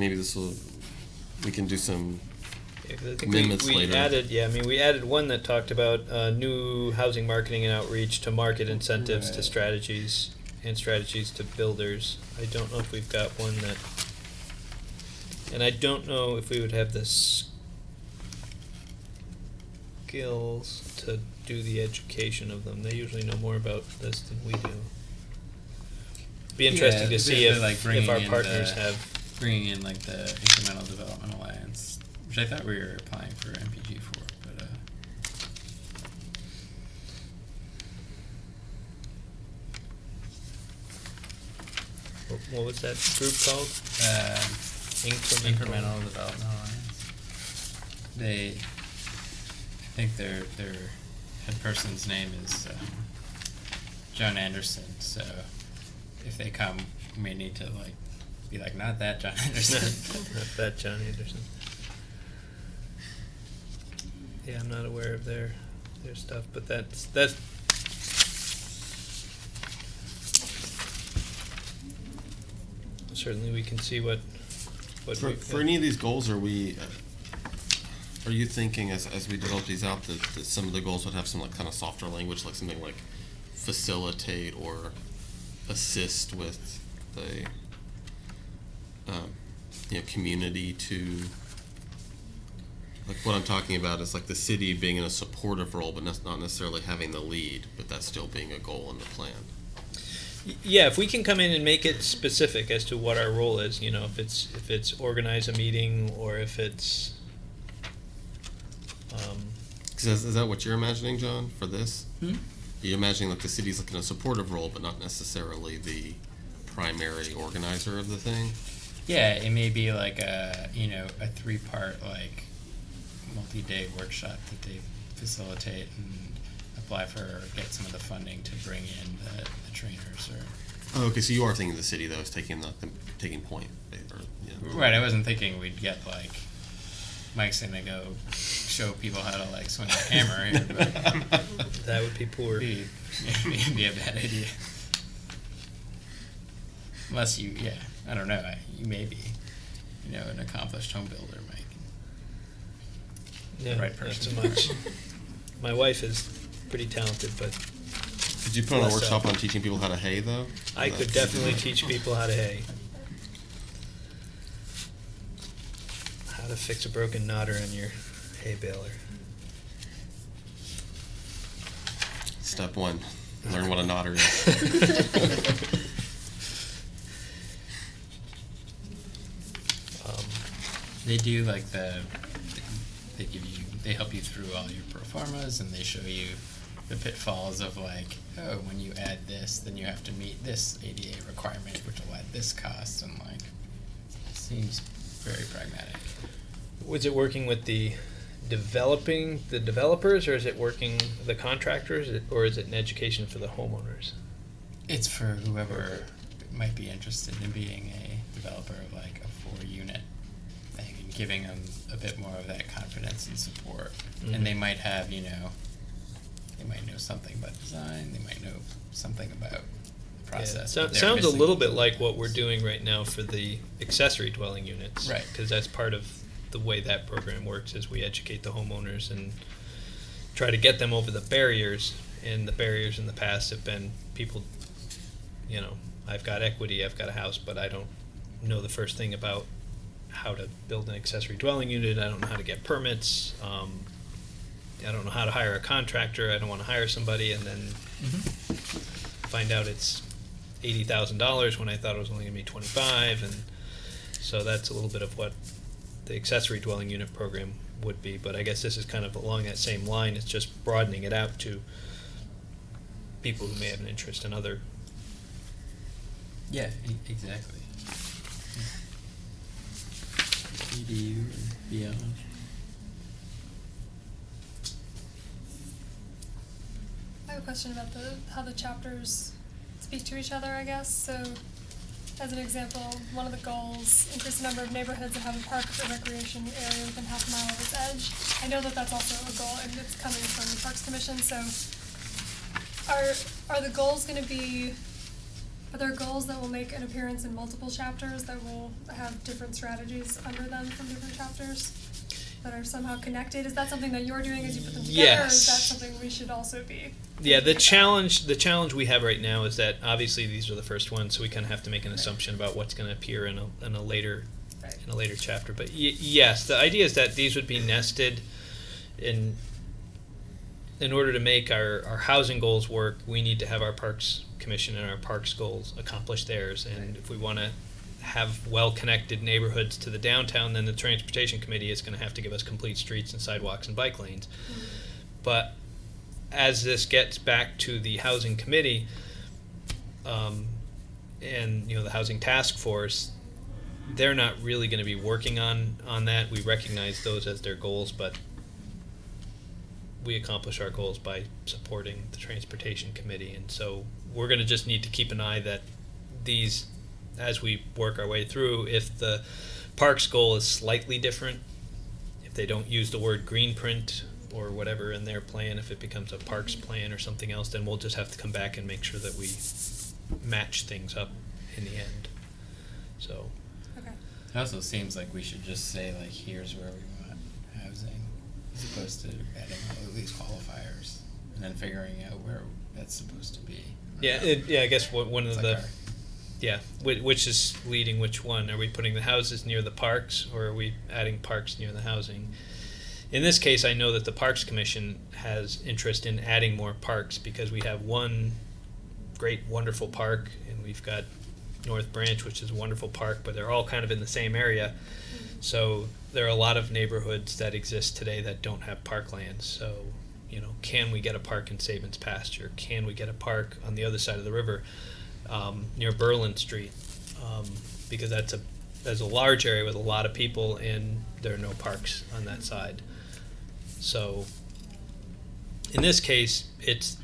can do some Yeah, 'cause I think amendments we later. added one that talked about new housing marketing and outreach to market incentives to Right. strategies and strategies to builders. I don't know if we've got one that, and I don't know if we would have the skills to do the education of them. They usually know more about this than we do. Be interesting to see if our partners have. Bringing in like the incremental development alliance, which I thought we were applying for MPG for, but What was that group called? incremental development alliance. I think their head person's name is John Anderson. So if they come, we may need to like be like, not that John Anderson. Not that John Anderson. Yeah, I'm not aware of their stuff, but that's certainly we can see what For any of these goals, are you thinking as we develop these out that some of the goals would have some like kind of softer language, like something like facilitate or assist with the community to, like, what I'm talking about is like the city being in a supportive role, but not necessarily having the lead, but that still being a goal in the plan. Yeah, if we can come in and make it specific as to what our role is, if it's organize a meeting or if it's Is that what you're imagining, John, for this? Hmm? You're imagining like the city's like in a supportive role, but not necessarily the primary organizer of the thing? Yeah, it may be like a 3-part like multi-day workshop that they facilitate and apply for or get some of the funding to bring in the trainers or. Oh, okay, so you are thinking the city though is taking taking point, or Right, I wasn't thinking we'd get like Mike's gonna go show people how to like swing a hammer here, but That would be poor. be a bad idea. Unless I don't know, you may be, an accomplished home builder, Mike. Yeah, Right not person. so much. My wife is pretty talented, but Could you put on a Less workshop so. on teaching people how to hay though? I could definitely teach people how to hay. How to fix a broken knotter on your hay baler. Step 1, learn what a knotter is. They do like they help you through all your pro formas and they show you the pitfalls of like, oh, when you add this, then you have to meet this ADA requirement, which will add this cost, and like, it seems very pragmatic. Was it working with the developers, or is it working the contractors, or is it an education for the homeowners? It's for whoever might be interested in being a developer of like a 4-unit thing and giving them a bit more of that confidence and support. Mhm. And they might have, they might know something about design, they might know something about the process. Yeah. but they're Sounds a missing little bit the like what we're tools. doing right now for the accessory dwelling units. Right. Because that's part of the way that program works, is we educate the homeowners and try to get them over the barriers. And the barriers in the past have been people, I've got equity, I've got a house, but I don't know the first thing about how to build an accessory dwelling unit. I don't know how to get permits. I don't know how to hire a contractor. I don't want to hire somebody and then find out it's $80,000 when I thought it was only going to be $25,000, and so that's a little bit of what the accessory dwelling unit program would be. But I guess this is kind of along that same line. It's just broadening it out to people who may have an interest in other. Yeah, exactly. EDU and beyond. I have a question about how the chapters speak to each other, I guess. So, as an example, one of the goals, increase the number of neighborhoods that have a park or recreation area within half a mile of its edge. I know that that's also a goal, and it's coming from the Parks Commission. So, are the goals going to be? Are there goals that will make an appearance in multiple chapters that will have different strategies under them from different chapters that are somehow connected? Is that something that you're doing as you put them together, or is that Yes. something we should also be? Yeah, the thinking about? challenge we have right now is that obviously these are the first ones, so we kind of have to make an assumption about what's going to appear in a later chapter. But yes, the idea is that these would be nested in order to make our housing goals work. We need to have our Parks Commission and our Parks goals accomplish theirs, and if we want to have well-connected neighborhoods to the downtown, then the Transportation Committee is going to have to give us complete streets and sidewalks and bike lanes. But as this gets back to the Housing Committee, and the Housing Task Force, they're not really going to be working on that. We recognize those as their goals, but we accomplish our goals by supporting the Transportation Committee, and so we're going to just need to keep an eye that these, as we work our way through, if the Parks goal is slightly different, if they don't use the word green print or whatever in their plan, if it becomes a Parks plan or something else, then we'll just have to come back and make sure that we match things up in the end. So, Okay. It also seems like we should just say like, here's where we want housing, as opposed to adding all of these qualifiers and then figuring out where that's supposed to be. I guess one It's of like the which is leading which one? Are we putting the houses near the parks, or are we adding parks near the housing? In this case, I know that the Parks Commission has interest in adding more parks because we have one great, wonderful park, and we've got North Branch, which is a wonderful park, but they're all kind of in the same area. So there are a lot of neighborhoods that exist today that don't have parklands. So, you know, can we get a park in Sabins Pasture? Can we get a park on the other side of the river, near Berlin Street? Because there's a large area with a lot of people, and there are no parks on that side. So in this case, it's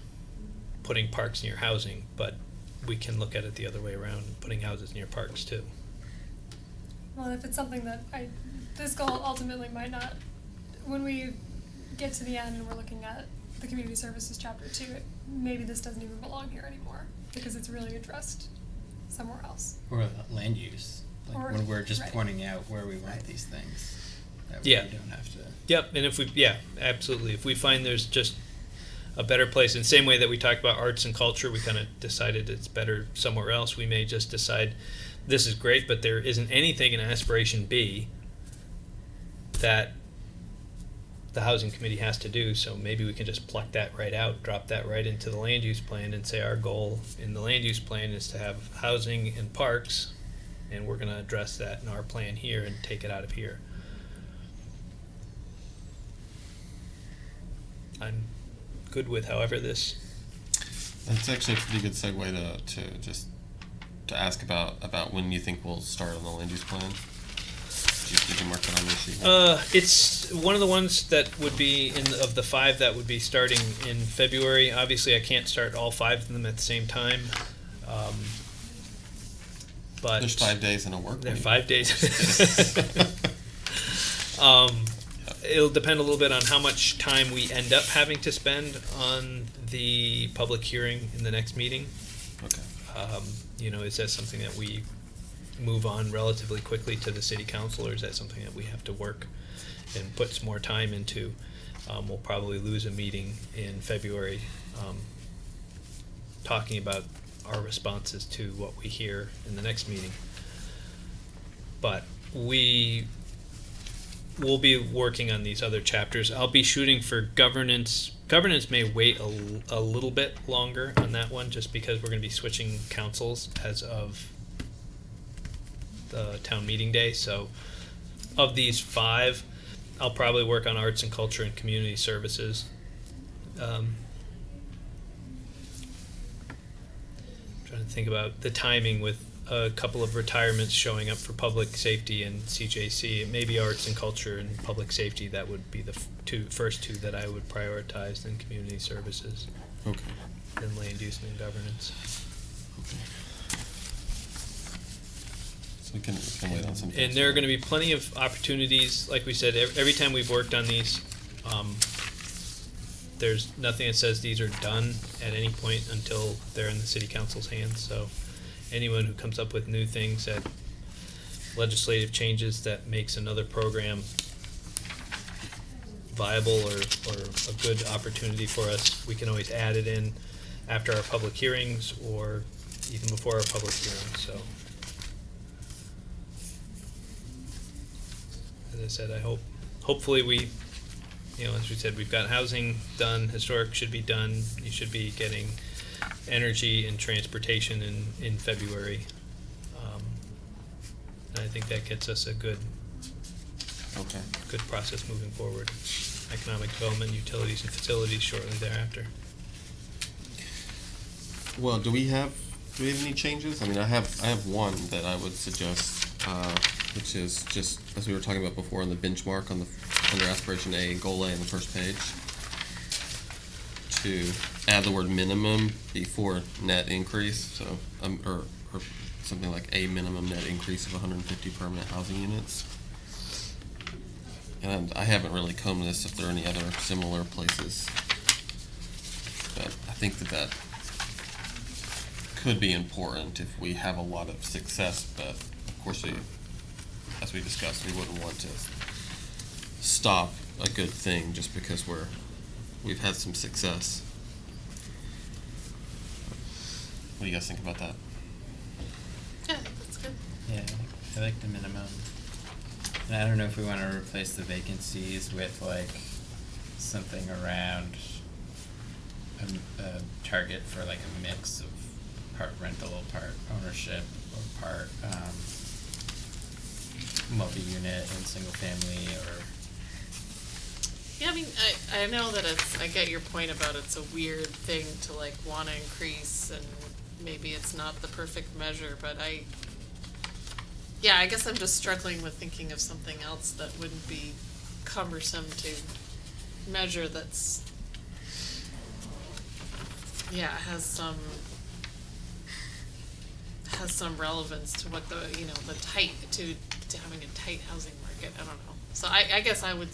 putting parks near housing, but we can look at it the other way around, putting houses near parks too. Well, if it's something that this goal ultimately might not, when we get to the end and we're looking at the community services chapter 2, maybe this doesn't even belong here anymore because it's really addressed somewhere else. Or land use, like Or- when we're just right. pointing out where we want these things. That way Yeah. we don't have to. Yep, and absolutely. If we find there's just a better place, in the same way that we talked about arts and culture, we kind of decided it's better somewhere else. We may just decide this is great, but there isn't anything in aspiration B that the housing committee has to do, so maybe we can just pluck that right out, drop that right into the land use plan and say our goal in the land use plan is to have housing and parks, and we're going to address that in our plan here and take it out of here. I'm good with however this. That's actually a pretty good segue to ask about when you think we'll start on the land use plan. Did you mark that on your sheet? It's one of the ones that would be of the 5 that would be starting in February. Obviously, I can't start all 5 of them at the same time. But There's 5 days in a work There are week. 5 days. It'll depend a little bit on how much time we end up having to spend on the public hearing in the next meeting. Okay. You know, is that something that we move on relatively quickly to the city council, or is that something that we have to work and put some more time into? We'll probably lose a meeting in February talking about our responses to what we hear in the next meeting. But we will be working on these other chapters. I'll be shooting for governance. Governance may wait a little bit longer on that one, just because we're going to be switching councils as of the town meeting day. So of these 5, I'll probably work on arts and culture and community services. Trying to think about the timing with a couple of retirements showing up for public safety and CJC. It may be arts and culture and public safety. That would be the first two that I would prioritize, then community services, Okay. then land use and governance. Okay. So we can wait on some. And there are going to be plenty of opportunities. Like we said, every time we've worked on these, there's nothing that says these are done at any point until they're in the city council's hands. So anyone who comes up with new things, that legislative changes that makes another program viable or a good opportunity for us, we can always add it in after our public hearings or even before our public hearings. So as I said, hopefully we, you know, as we said, we've got housing done, historic should be done, you should be getting energy and transportation in February. And I think that gets us a good process moving forward. Economic development, utilities and facilities shortly thereafter. Well, do we have any changes? I mean, I have one that I would suggest, which is just as we were talking about before, on the benchmark under aspiration A, goal A on the first page, to add the word minimum before net increase. So or something like a minimum net increase of 150 permanent housing units. And I haven't really combed this if there are any other similar places, but I think that could be important if we have a lot of success, but of course as we discussed, we wouldn't want to stop a good thing just because we've had some success. What do you guys think about that? Yeah, I think that's good. Yeah, I like the minimum. And I don't know if we want to replace the vacancies with like something around a target for like a mix of part rental, part ownership, part, multi-unit and single family, or Yeah, I mean, I know that I get your point about it's a weird thing to like wanna increase, and maybe it's not the perfect measure, but I guess I'm just struggling with thinking of something else that wouldn't be cumbersome to measure that's, has some relevance to what the to having a tight housing market. I don't know. So I guess I would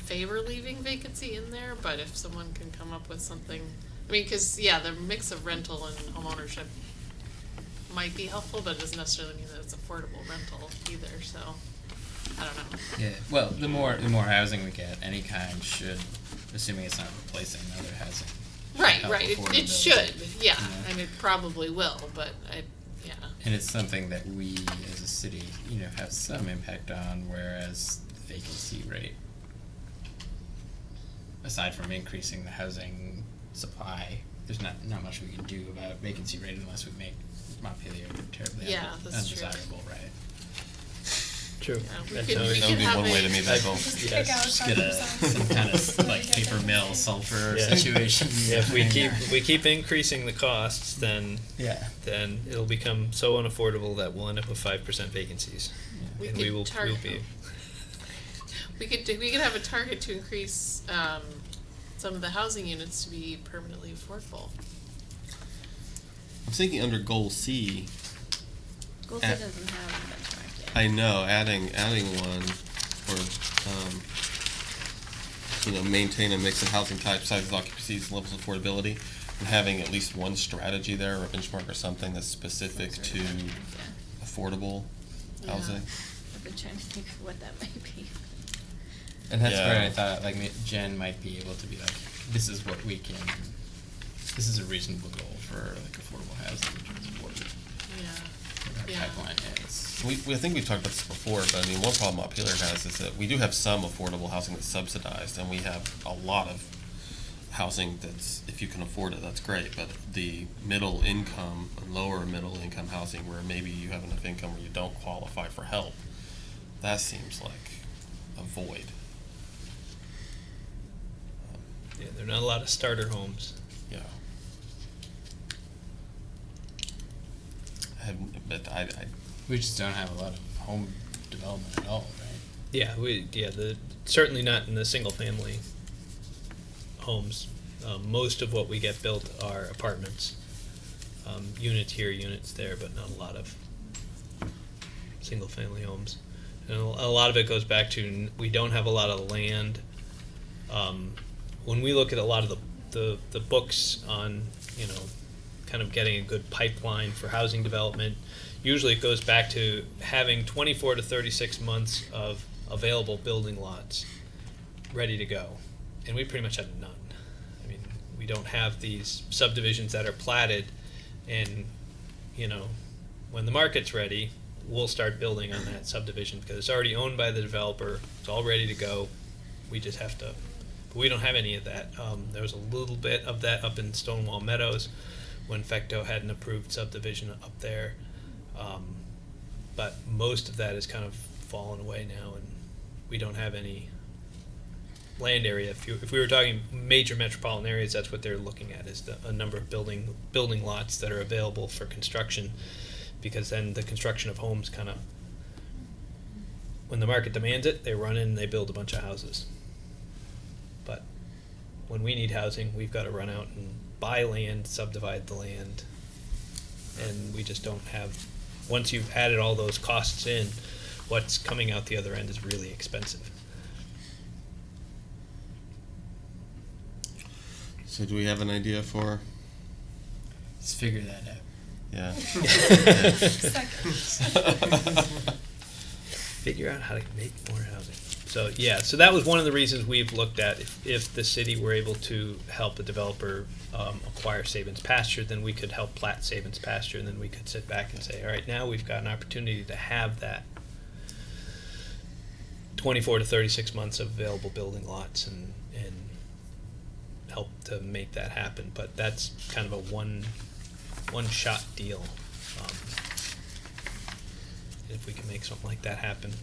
favor leaving vacancy in there, but if someone can come up with something, I mean, because the mix of rental and homeownership might be helpful, but it doesn't necessarily mean that it's affordable rental either. So I don't know. yeah. Well, the more housing we get, any kind should, assuming it's not replacing other housing. should Right, help right. It affordability. should, yeah, Yeah. and it probably will, but And it's something that we as a city, have some impact on, whereas the vacancy rate, aside from increasing the housing supply, there's not much we can do about vacancy rate unless we make Montpelier terribly Yeah, that's true. undesirable, right? True. Yeah, we That's could- always- we That would be have one way a- to meet that goal. Just Yes. kick out Just get 5%. some kind of Really like get paper vacancy. Yeah. mill sulfur situation. Yeah, if we happening. keep increasing the costs, then it'll become so unaffordable that we'll end up with 5% vacancies, We and could we'll target- be. we could have a target to increase some of the housing units to be permanently affordable. I'm thinking under goal C, Goal C doesn't have a benchmark yet. I know, adding one, or, maintain a mix of housing types, sizes, occupancies, levels of affordability, and having at least one strategy there, or a benchmark or something that's specific That's to really good, yeah. affordable Yeah. housing. I've been trying to think of what that might be. And that's where Yeah. I thought Jen might be able to be like, this is a reasonable goal for like affordable housing in terms of what our Yeah. pipeline is. I think we've talked about this before, but I mean, one problem Montpelier has is that we do have some affordable housing that's subsidized, and we have a lot of housing that's, if you can afford it, that's great, but the middle income, lower middle income housing, where maybe you have enough income where you don't qualify for help, that seems like a void. Yeah, there are not a lot of starter homes. Yeah. I We just don't have a lot of home development at all, right? Yeah, certainly not in the single family homes. Most of what we get built are apartments, units here, units there, but not a lot of single family homes. And a lot of it goes back to we don't have a lot of land. When we look at a lot of the books on, kind of getting a good pipeline for housing development, usually it goes back to having 24 to 36 months of available building lots ready to go. And we pretty much have none. I mean, we don't have these subdivisions that are platted, and, when the market's ready, we'll start building on that subdivision because it's already owned by the developer, it's all ready to go. We just have to, but we don't have any of that. There was a little bit of that up in Stonewall Meadows when Fecto had an approved subdivision up there. But most of that has kind of fallen away now, and we don't have any land area. If we were talking major metropolitan areas, that's what they're looking at, is a number of building lots that are available for construction, because then the construction of homes kind of, when the market demands it, they run in and they build a bunch of houses. But when we need housing, we've got to run out and buy land, subdivide the land, and we just don't have, once you've added all those costs in, what's coming out the other end is really expensive. So do we have an idea for, Let's figure that out. yeah. Figure out how to make more housing. So that was one of the reasons we've looked at if the city were able to help a developer acquire Sabins Pasture, then we could help plat Sabins Pasture, and then we could sit back and say, all right, now we've got an opportunity to have that 24 to 36 months of available building lots and help to make that happen. But that's kind of a one-shot deal. if we can make something like that happen.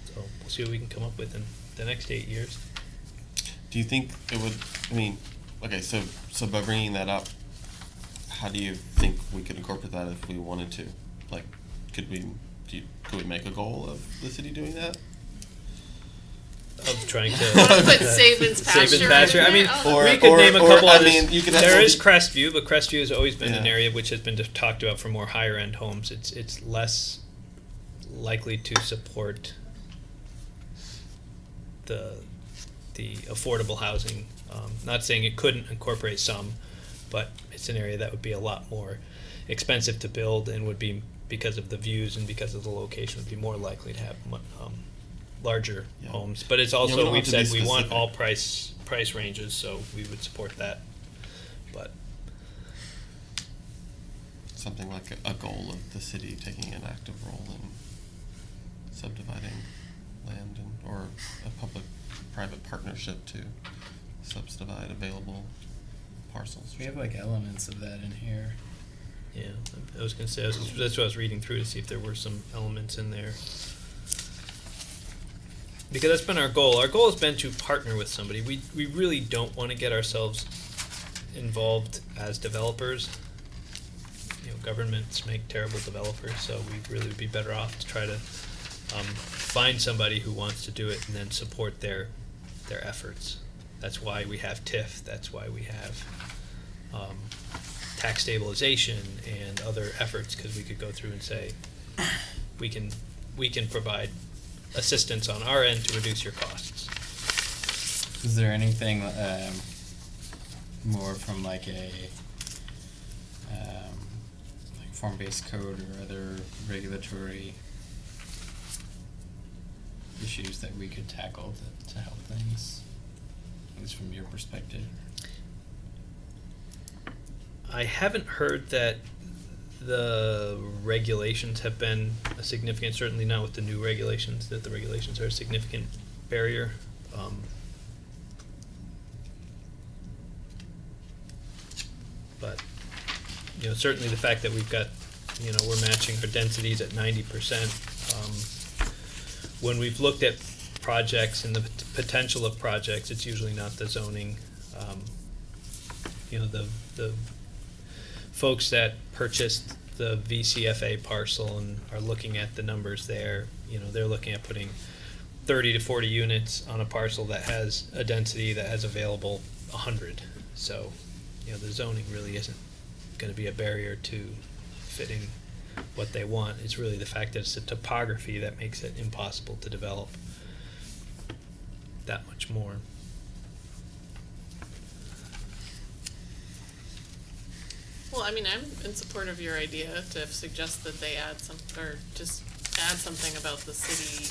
So we'll see what we can come up with in the next 8 years. Do you think it would, I mean, okay, so by bringing that up, how do you think we could incorporate that if we wanted to? Like, could we make a goal of the city doing that? Of trying to Put Saban's pasture. I mean, Or- we could name a couple I others. mean, you could have There all is the- Crestview, but Crestview has always been an Yeah. area which has been talked about for more higher end homes. It's less likely to support the affordable housing. Not saying it couldn't incorporate some, but it's an area that would be a lot more expensive to build and would be, because of the views and because of the location, would be more likely to have larger Yeah. homes. But it's we also, don't we've have to be said we want specific. all price ranges, so we would support that. But Something like a goal of the city taking an active role in subdividing land or a public-private partnership to subdivide available parcels. We have like elements of that in here. yeah, I was gonna say, that's what I was reading through to see if there were some elements in there. Because that's been our goal. Our goal has been to partner with somebody. We really don't want to get ourselves involved as developers. You know, governments make terrible developers, so we really would be better off to try to find somebody who wants to do it and then support their efforts. That's why we have TIF. That's why we have tax stabilization and other efforts, because we could go through and say, we can provide assistance on our end to reduce your costs. Is there anything more from like a like form-based code or other regulatory issues that we could tackle to help things, at least from your perspective? I haven't heard that the regulations have been a significant, certainly not with the new regulations, that the regulations are a significant barrier. But, you know, certainly the fact that we've got, you know, we're matching our densities at 90%. When we've looked at projects and the potential of projects, it's usually not the zoning. You know, the folks that purchased the VCFA parcel and are looking at the numbers there, you know, they're looking at putting 30 to 40 units on a parcel that has a density that has available 100. So, you know, the zoning really isn't going to be a barrier to fitting what they want. It's really the fact that it's the topography that makes it impossible to develop that much more. Well, I mean, I'm in support of your idea to suggest that they add some, or just add something about the city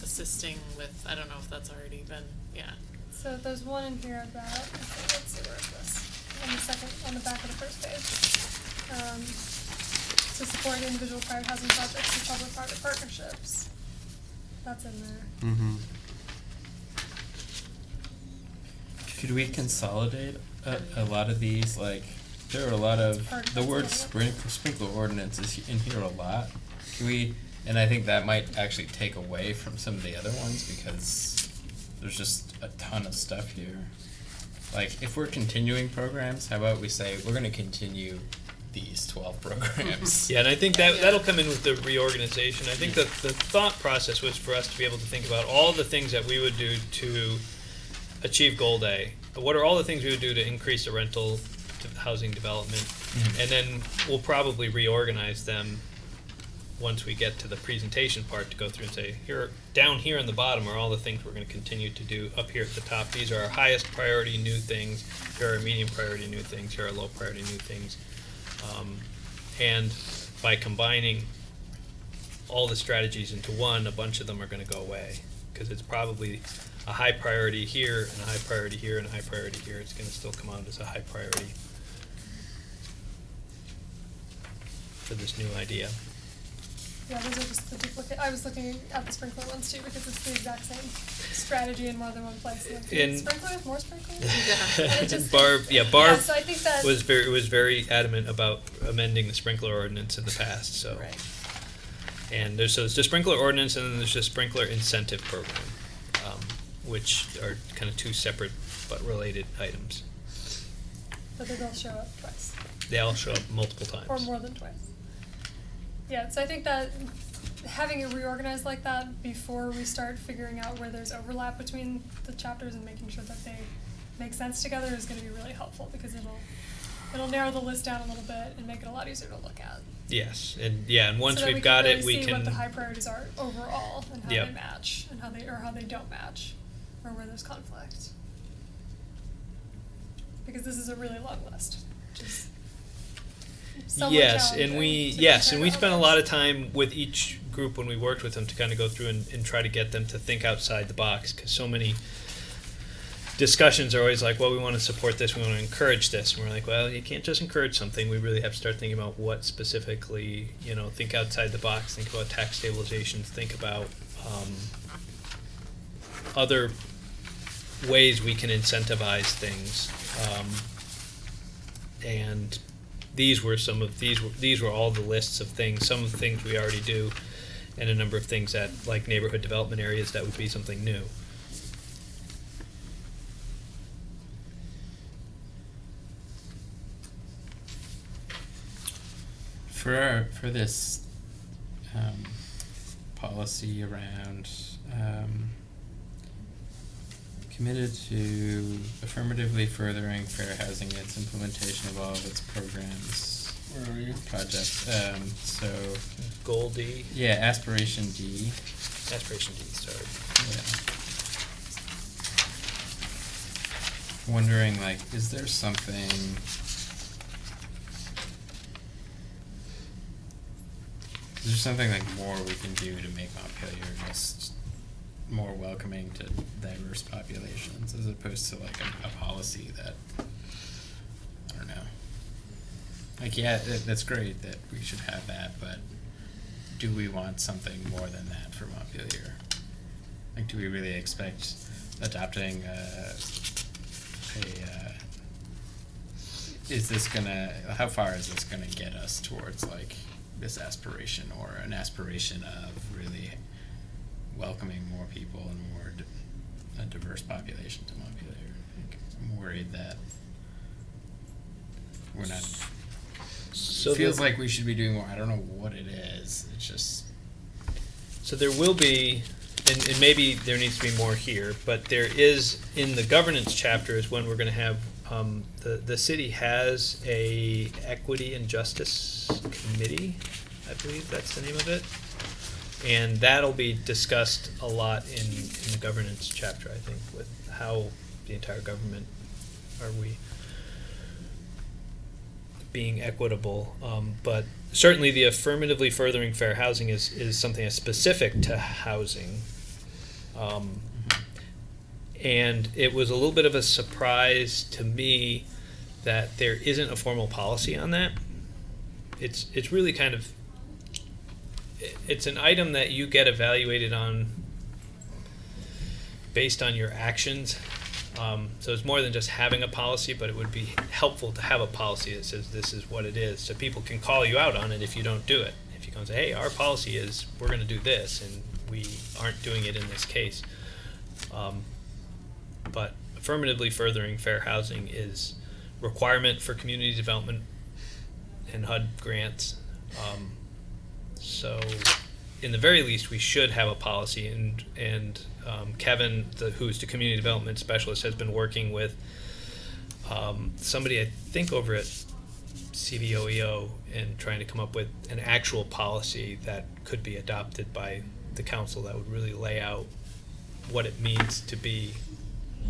assisting with, I don't know if that's already been, yeah. So there's one in here about, let's see, where is this? On the back of the first page. To support individual private housing projects through public-private partnerships. That's in there. Mm-hmm. Could we consolidate a lot of these? Like, there are a lot of, the word sprinkler ordinance is in here a lot. Can we, and I think that might actually take away from some of the other ones because there's just a ton of stuff here. Like, if we're continuing programs, how about we say, we're gonna continue these 12 programs? Yeah, and I think that'll come in with the reorganization. I think that the thought process was for us to be able to think about all the things that we would do to achieve Goal A. What are all the things we would do to increase the rental housing development? Mhm. And then we'll probably reorganize them once we get to the presentation part to go through and say, here, down here on the bottom are all the things we're going to continue to do. Up here at the top, these are our highest priority new things. Here are our medium priority new things. Here are our low priority new things. And by combining all the strategies into one, a bunch of them are going to go away because it's probably a high priority here and a high priority here and a high priority here. It's going to still come out as a high priority for this new idea. Yeah, those are just the duplicate. I was looking at the sprinkler ones too because it's the exact same strategy in more than one place. Like, sprinklers, more sprinklers. And just- Barb, Yeah, so I think that was very adamant about amending the sprinkler ordinance in the past. So, Right. and there's the sprinkler ordinance, and then there's the sprinkler incentive program, which are kind of two separate but related items. but they both show up twice They all show up multiple times. or more than twice. Yeah, so I think that having it reorganized like that before we start figuring out where there's overlap between the chapters and making sure that they make sense together is going to be really helpful because it'll narrow the list down a little bit and make it a lot easier to look at. Yes, and once so that we've got really it, we see can. what the high priorities are overall and how Yep. they match and how they don't match or where there's conflict. Because this is a really long list. Which is somewhat Yes, challenging and we to compare spent to a lot others. of time with each group when we worked with them to kind of go through and try to get them to think outside the box, because so many discussions are always like, well, we want to support this, we want to encourage this, and we're like, well, you can't just encourage something. We really have to start thinking about what specifically, think outside the box, think about tax stabilization, think about other ways we can incentivize things, and these were all the lists of things. Some of the things we already do, and a number of things that, like neighborhood development areas, that would be something new. For this policy around committed to affirmatively furthering fair housing and its implementation of all of its programs, Where are you? projects. So Goal D, yeah, aspiration D. aspiration D, sorry. Yeah. Wondering, like, is there something? Is there something like more we can do to make Montpelier just more welcoming to diverse populations, as opposed to like a policy that, I don't know. Like, yeah, that's great that we should have that, but do we want something more than that for Montpelier? Like, do we really expect adopting is this gonna, how far is this gonna get us towards like this aspiration, or an aspiration of really welcoming more people and more a diverse population to Montpelier? I'm worried that we're not. So It feels the- like we should be doing more. I don't know what it is. It's just. So there will be, and maybe there needs to be more here, but there is, in the governance chapter is when we're gonna have, the city has a equity and justice committee, I believe that's the name of it. And that'll be discussed a lot in the governance chapter, I think, with how the entire government, are we being equitable, but certainly the affirmatively furthering fair housing is something that's specific to housing. And it was a little bit of a surprise to me that there isn't a formal policy on that. It's really kind of, it's an item that you get evaluated on based on your actions. So it's more than just having a policy, but it would be helpful to have a policy that says this is what it is, so people can call you out on it if you don't do it. If you come and say, hey, our policy is we're going to do this, and we aren't doing it in this case. But affirmatively furthering fair housing is requirement for community development and HUD grants. So in the very least, we should have a policy, and Kevin, who's the community development specialist, has been working with somebody, I think, over at CVOEO, and trying to come up with an actual policy that could be adopted by the council that would really lay out what it means to be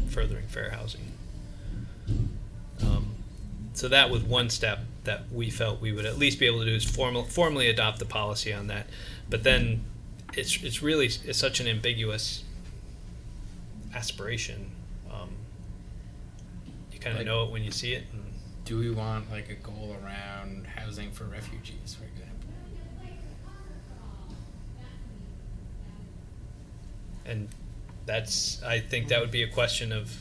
furthering fair housing. So that was one step that we felt we would at least be able to do, is formally adopt the policy on that. But then it's really such an ambiguous aspiration. You kind of know it when you see it. And Do we want like a goal around housing for refugees, for example? And I think that would be a question of,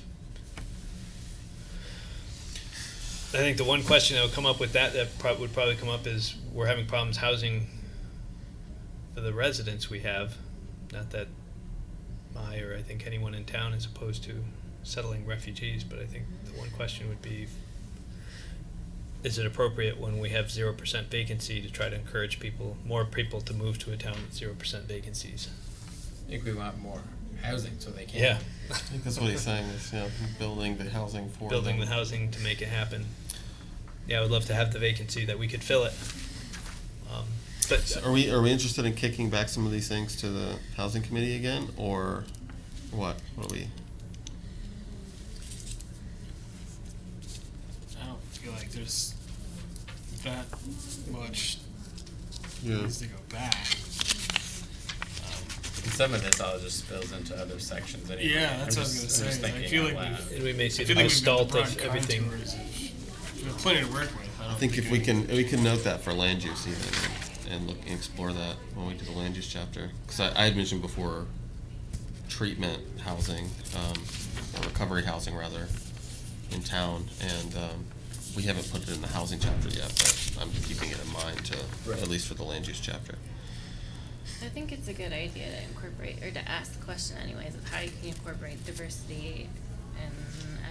I think the one question that would come up with that would probably come up is, we're having problems housing for the residents we have. Not that I think anyone in town is opposed to settling refugees, but I think the one question would be, is it appropriate when we have 0% vacancy to try to encourage more people to move to a town with 0% vacancies? I think we want more housing so they can. Yeah. I think that's what he's saying is, building the housing for Building them. the housing to make it happen. Yeah, I would love to have the vacancy that we could fill it. But So are we interested in kicking back some of these things to the housing committee again, or what? What are we? I don't feel like there's that much Yeah. needs to go back. And some of this all just spills into other sections anyway. Yeah, that's I'm what I was just- gonna I'm just say. I thinking feel out like loud. and we may see I the feel like we've got gestalt the of broad everything. contours we have plenty to work with. I think if we can note that for land use even, and look and explore that when we do the land use chapter. Because I had mentioned before, treatment housing, or recovery housing rather, in town, and we haven't put it in the housing chapter yet, but I'm keeping it in mind Right. at least for the land use chapter. I think it's a good idea to incorporate, or to ask the question anyways, of how you can incorporate diversity and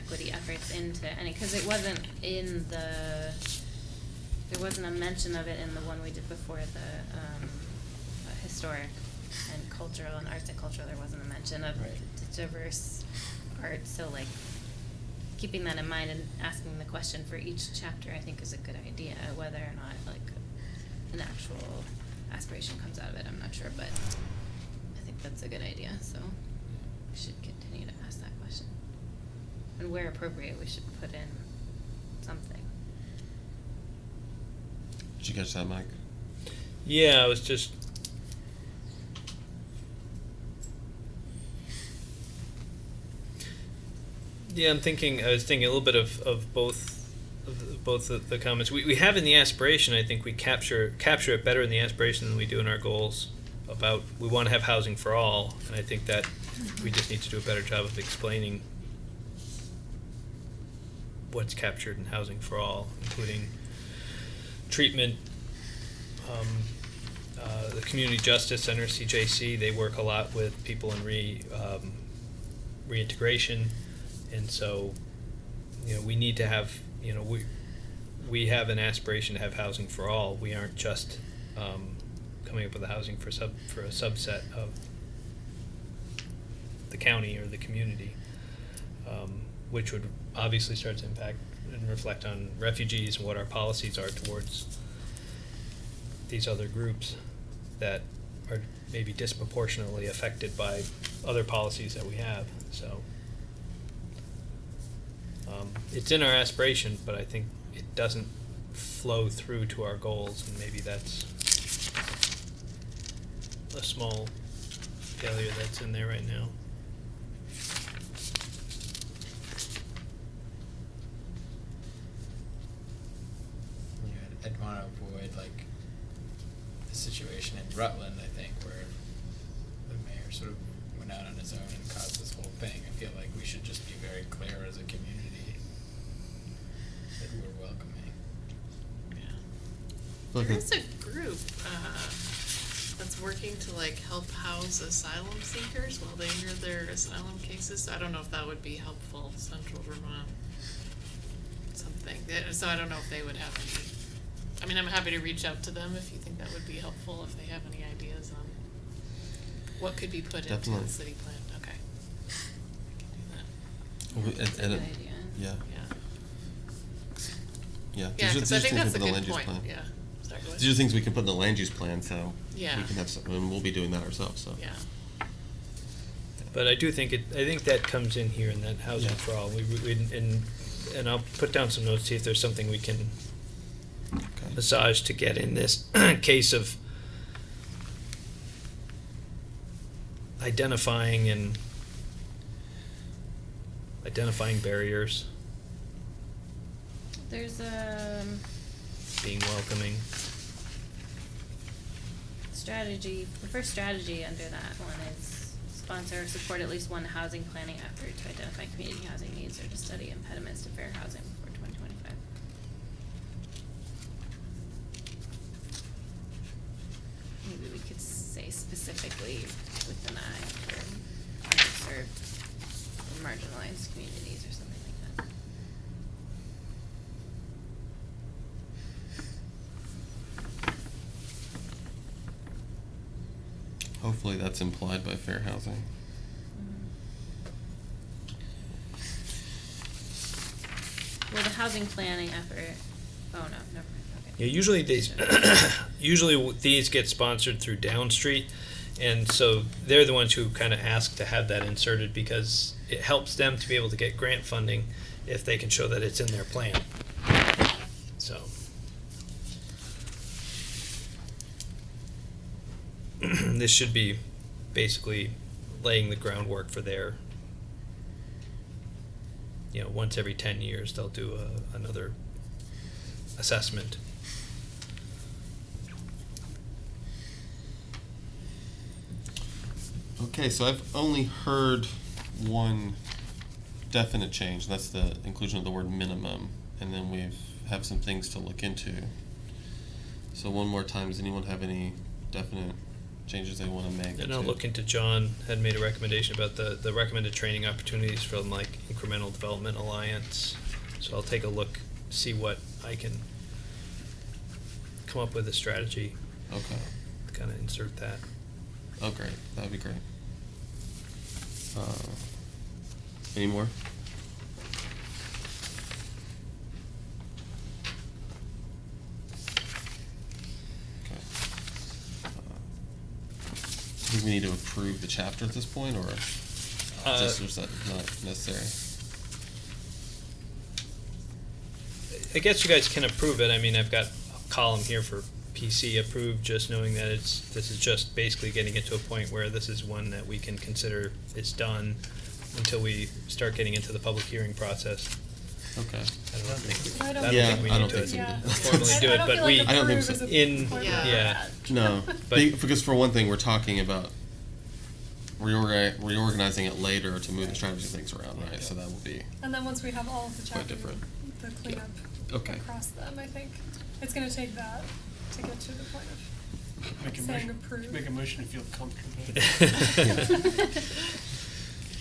equity efforts into any, because it wasn't in there wasn't a mention of it in the one we did before, the historic and cultural and arts and culture. There wasn't a mention of Right. the diverse arts, so like keeping that in mind and asking the question for each chapter, I think is a good idea. Whether or not like an actual aspiration comes out of it, I'm not sure, but I think that's a good idea, so we should continue to ask that question. And where appropriate, we should put in something. Did you catch that, Mike? Yeah, I was just. Yeah, I was thinking a little bit of both the comments. We have in the aspiration, I think we capture it better in the aspiration than we do in our goals about, we want to have housing for all, and I think that we just need to do a better job of explaining what's captured in housing for all, including treatment. The Community Justice Center, CJC, they work a lot with people in reintegration, and so, we need to have, we have an aspiration to have housing for all. We aren't just coming up with a housing for a subset of the county or the community, which would obviously start to impact and reflect on refugees and what our policies are towards these other groups that are maybe disproportionately affected by other policies that we have. So it's in our aspiration, but I think it doesn't flow through to our goals, and maybe that's a small failure that's in there right now. Yeah, I'd want to avoid the situation in Rutland, I think, where the mayor sort of went out on his own and caused this whole thing. I feel like we should just be very clear as a community that we're welcoming. Yeah. Look There at- is a group that's working to help house asylum seekers while they hear their asylum cases. I don't know if that would be helpful, Central Vermont, something. So I don't know if they would have any. I mean, I'm happy to reach out to them if you think that would be helpful, if they have any ideas on what could be put into Definitely. the city plan. Okay. I can do that. That's a good idea. Yeah, Yeah. yeah. Yeah, These because are I think things that's we a put in the good land use point. plan. Yeah. Sorry, go ahead. These are things we can put in the land use plan, so Yeah. we can have some, and we'll be doing that ourselves. So Yeah. But I do think I think that comes in here in that housing Yeah. for all. And I'll put down some notes, see if there's something we can Okay. massage to get in this case of identifying barriers, There's being welcoming. strategy. The first strategy under that one is sponsor or support at least one housing planning effort to identify community housing needs or to study impediments to fair housing before 2025. Maybe we could say specifically with an eye for underserved or marginalized communities or something like that. Hopefully that's implied by fair housing. Well, the housing planning effort, oh no, never mind, okay. Yeah, usually these these get sponsored through Downstreet, and so they're the ones who kind of ask to have that inserted because it helps them to be able to get grant funding if they can show that it's in their plan. So this should be basically laying the groundwork for their, once every 10 years they'll do another assessment. Okay, so I've only heard one definite change. That's the inclusion of the word minimum, and then we have some things to look into. So one more time, does anyone have any definite changes they want to make? And I'll look into, John had made a recommendation about the recommended training opportunities from like Incremental Development Alliance. So I'll take a look, see what I can come up with a strategy. Okay. To kind of insert that. Oh, great. That would be great. Any more? Okay. Do you think we need to approve the chapter at this point, or is that not necessary? I guess you guys can approve it. I mean, I've got a column here for PC approved, just knowing that this is just basically getting it to a point where this is one that we can consider is done until we start getting into the public hearing process. Okay. I don't think I we, don't I don't Yeah, think we I need don't to think so Yeah. either. formally do I it, don't but feel we like I don't think approve so. is a In- point Yeah. where we're yeah. at. No, But- because for one thing, we're talking about reorganizing it later to move the strategy things around, right? So that will be And then once we have all of the quite chapters, different. the cleanup Okay. across them, I think it's gonna take that to get to the point of Make a saying motion, approve. make a motion to feel comfortable.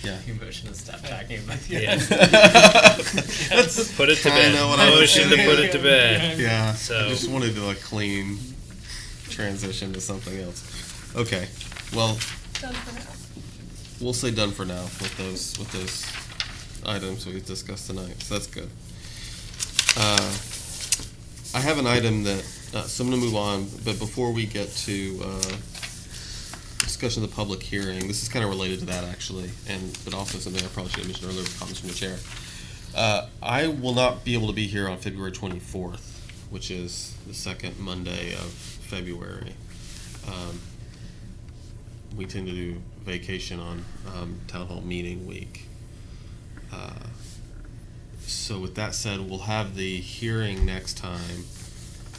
Yeah. Your motion to stop talking about Yeah. That's Put it to kinda bed. what I was Motion to saying. put it to bed. Yeah. So- I just wanted to clean transition to something else. Okay. Well, Done for now. we'll say done for now with those items we've discussed tonight. So that's good. I have an item that so I'm going to move on, but before we get to discussion of the public hearing, this is kind of related to that actually, but also something I probably should have mentioned earlier with comments from the chair. I will not be able to be here on February 24th, which is the second Monday of February. We tend to do vacation on town hall meeting week. So with that said, we'll have the hearing next time,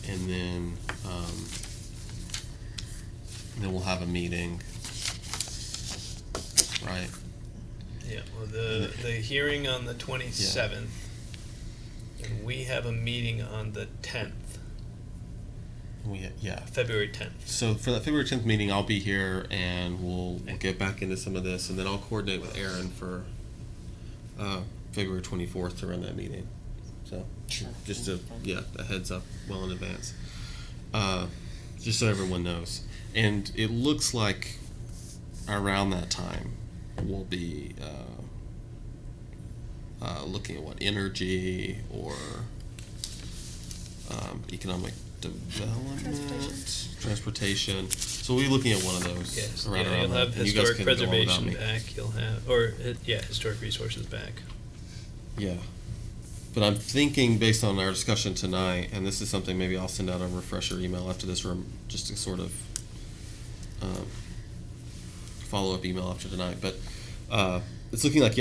and then we'll have a meeting, right? Yeah, well, the hearing on the 27th, and we have a meeting on the 10th, Yeah. February 10th. So for that February 10th meeting, I'll be here, and we'll get back into some of this, and then I'll coordinate with Aaron for February 24th to run that meeting. So just a heads up well in advance, just so everyone knows. And it looks like around that time we'll be looking at what energy or economic development, transportation. So we'll be looking at one of those. Yes, around you'll that. have And you guys historic can go on without preservation me. back. You'll have, historic resources back. Yeah. But I'm thinking, based on our discussion tonight, and this is something maybe I'll send out a refresher email after this room, just to sort of follow-up email after tonight. But it's looking like,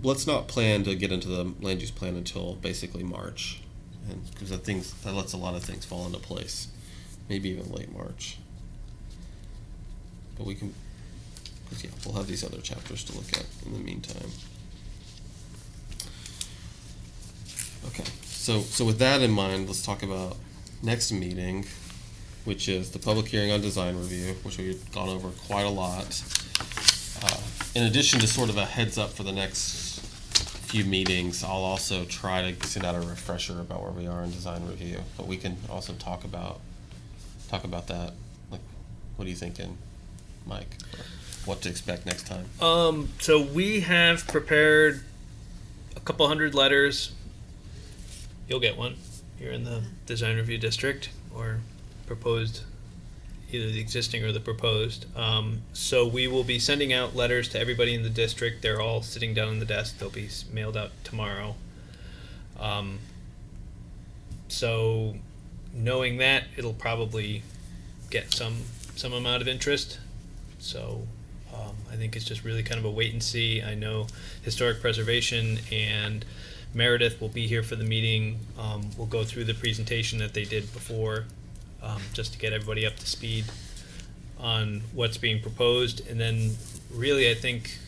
let's not plan to get into the land use plan until basically March, and because that lets a lot of things fall into place, maybe even late March. But we can 'cause, yeah, we'll have these other chapters to look at in the meantime. Okay, so with that in mind, let's talk about next meeting, which is the public hearing on design review, which we've gone over quite a lot. In addition to sort of a heads up for the next few meetings, I'll also try to send out a refresher about where we are in design review. But we can also talk about that. Like, what are you thinking, Mike? Or what to expect next time? So we have prepared a couple hundred letters. You'll get one. You're in the design review district, or proposed, either the existing or the proposed. So we will be sending out letters to everybody in the district. They're all sitting down on the desk. They'll be mailed out tomorrow. So knowing that, it'll probably get some amount of interest. So I think it's just really kind of a wait and see. I know Historic Preservation and Meredith will be here for the meeting. We'll go through the presentation that they did before, just to get everybody up to speed on what's being proposed. And then really, I think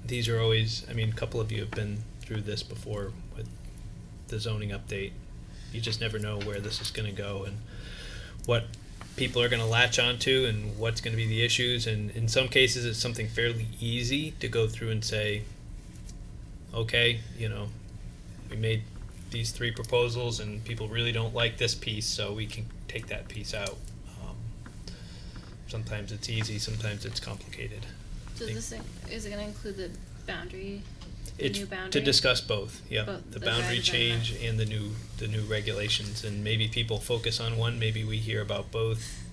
these are always, I mean, a couple of you have been through this before with the zoning update. You just never know where this is going to go and what people are going to latch onto and what's going to be the issues. And in some cases, it's something fairly easy to go through and say, okay, you know, we made these 3 proposals and people really don't like this piece, so we can take that piece out. Sometimes it's easy, sometimes it's complicated. Is it going to include the boundary? It's new boundary? to discuss both, yeah, Both the the boundary regs and change and the new regulations, and maybe people focus on one, maybe we hear about both.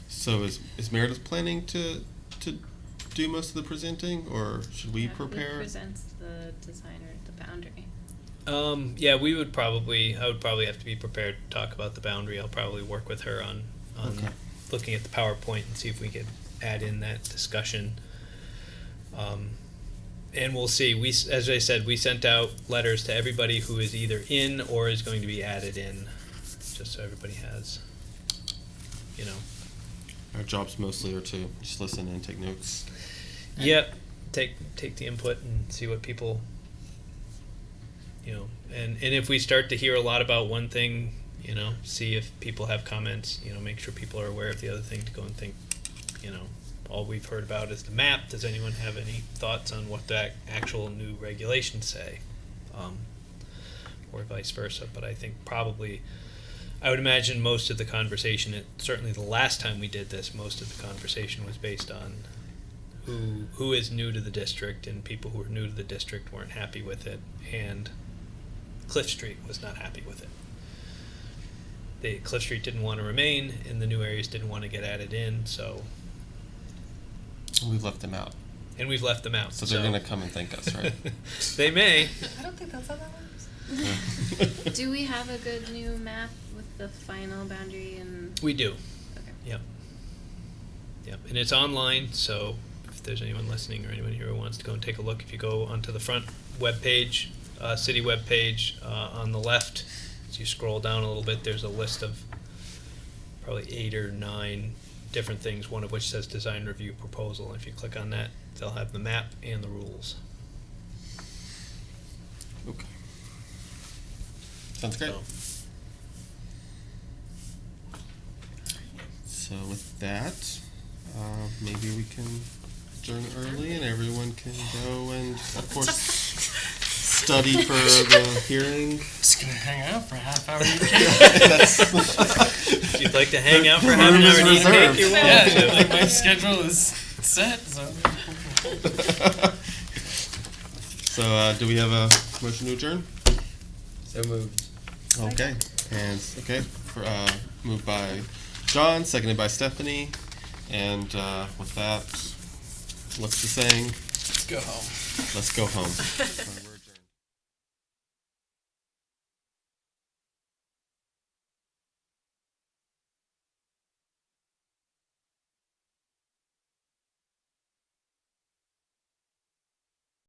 So is Meredith planning to do most of the presenting, or should we prepare? Who presents the design or the boundary? Yeah, I would probably have to be prepared to talk about the boundary. I'll probably work with her on Okay. looking at the PowerPoint and see if we could add in that discussion. And we'll see. As I said, we sent out letters to everybody who is either in or is going to be added in, just so everybody has, you know. Our jobs mostly are to just listen and take notes. Yep. Take the input and see what people, you know, and if we start to hear a lot about one thing, you know, see if people have comments, you know, make sure people are aware of the other thing, to go and think, you know, all we've heard about is the map. Does anyone have any thoughts on what the actual new regulations say? Or vice versa. But I think probably, I would imagine most of the conversation, certainly the last time we did this, most of the conversation was based on who is new to the district, and people who are new to the district weren't happy with it, and Cliff Street was not happy with it. Cliff Street didn't want to remain, and the new areas didn't want to get added in, so. We've left them out. And we've left them out. So they're going to come and thank us, right? They may. I don't think that's how that works. Do we have a good new map with the final boundary and? We do. Okay. Yep. Yep. And it's online, so if there's anyone listening or anyone here who wants to go and take a look, if you go onto the front webpage, city webpage, on the left, as you scroll down a little bit, there's a list of probably 8 or 9 different things, one of which says design review proposal. And if you click on that, they'll have the map and the rules. Okay. Sounds great. So with that, maybe we can adjourn early and everyone can go and, of course, study for the hearing. Just gonna hang out for a half hour. If you'd like to hang out for half an hour and eat cake, you're welcome to. Yeah, like my schedule is set, so. So do we have a motion to adjourn? So moved. Okay. And moved by John, seconded by Stephanie. And with that, what's the saying? Let's go home. Let's go home.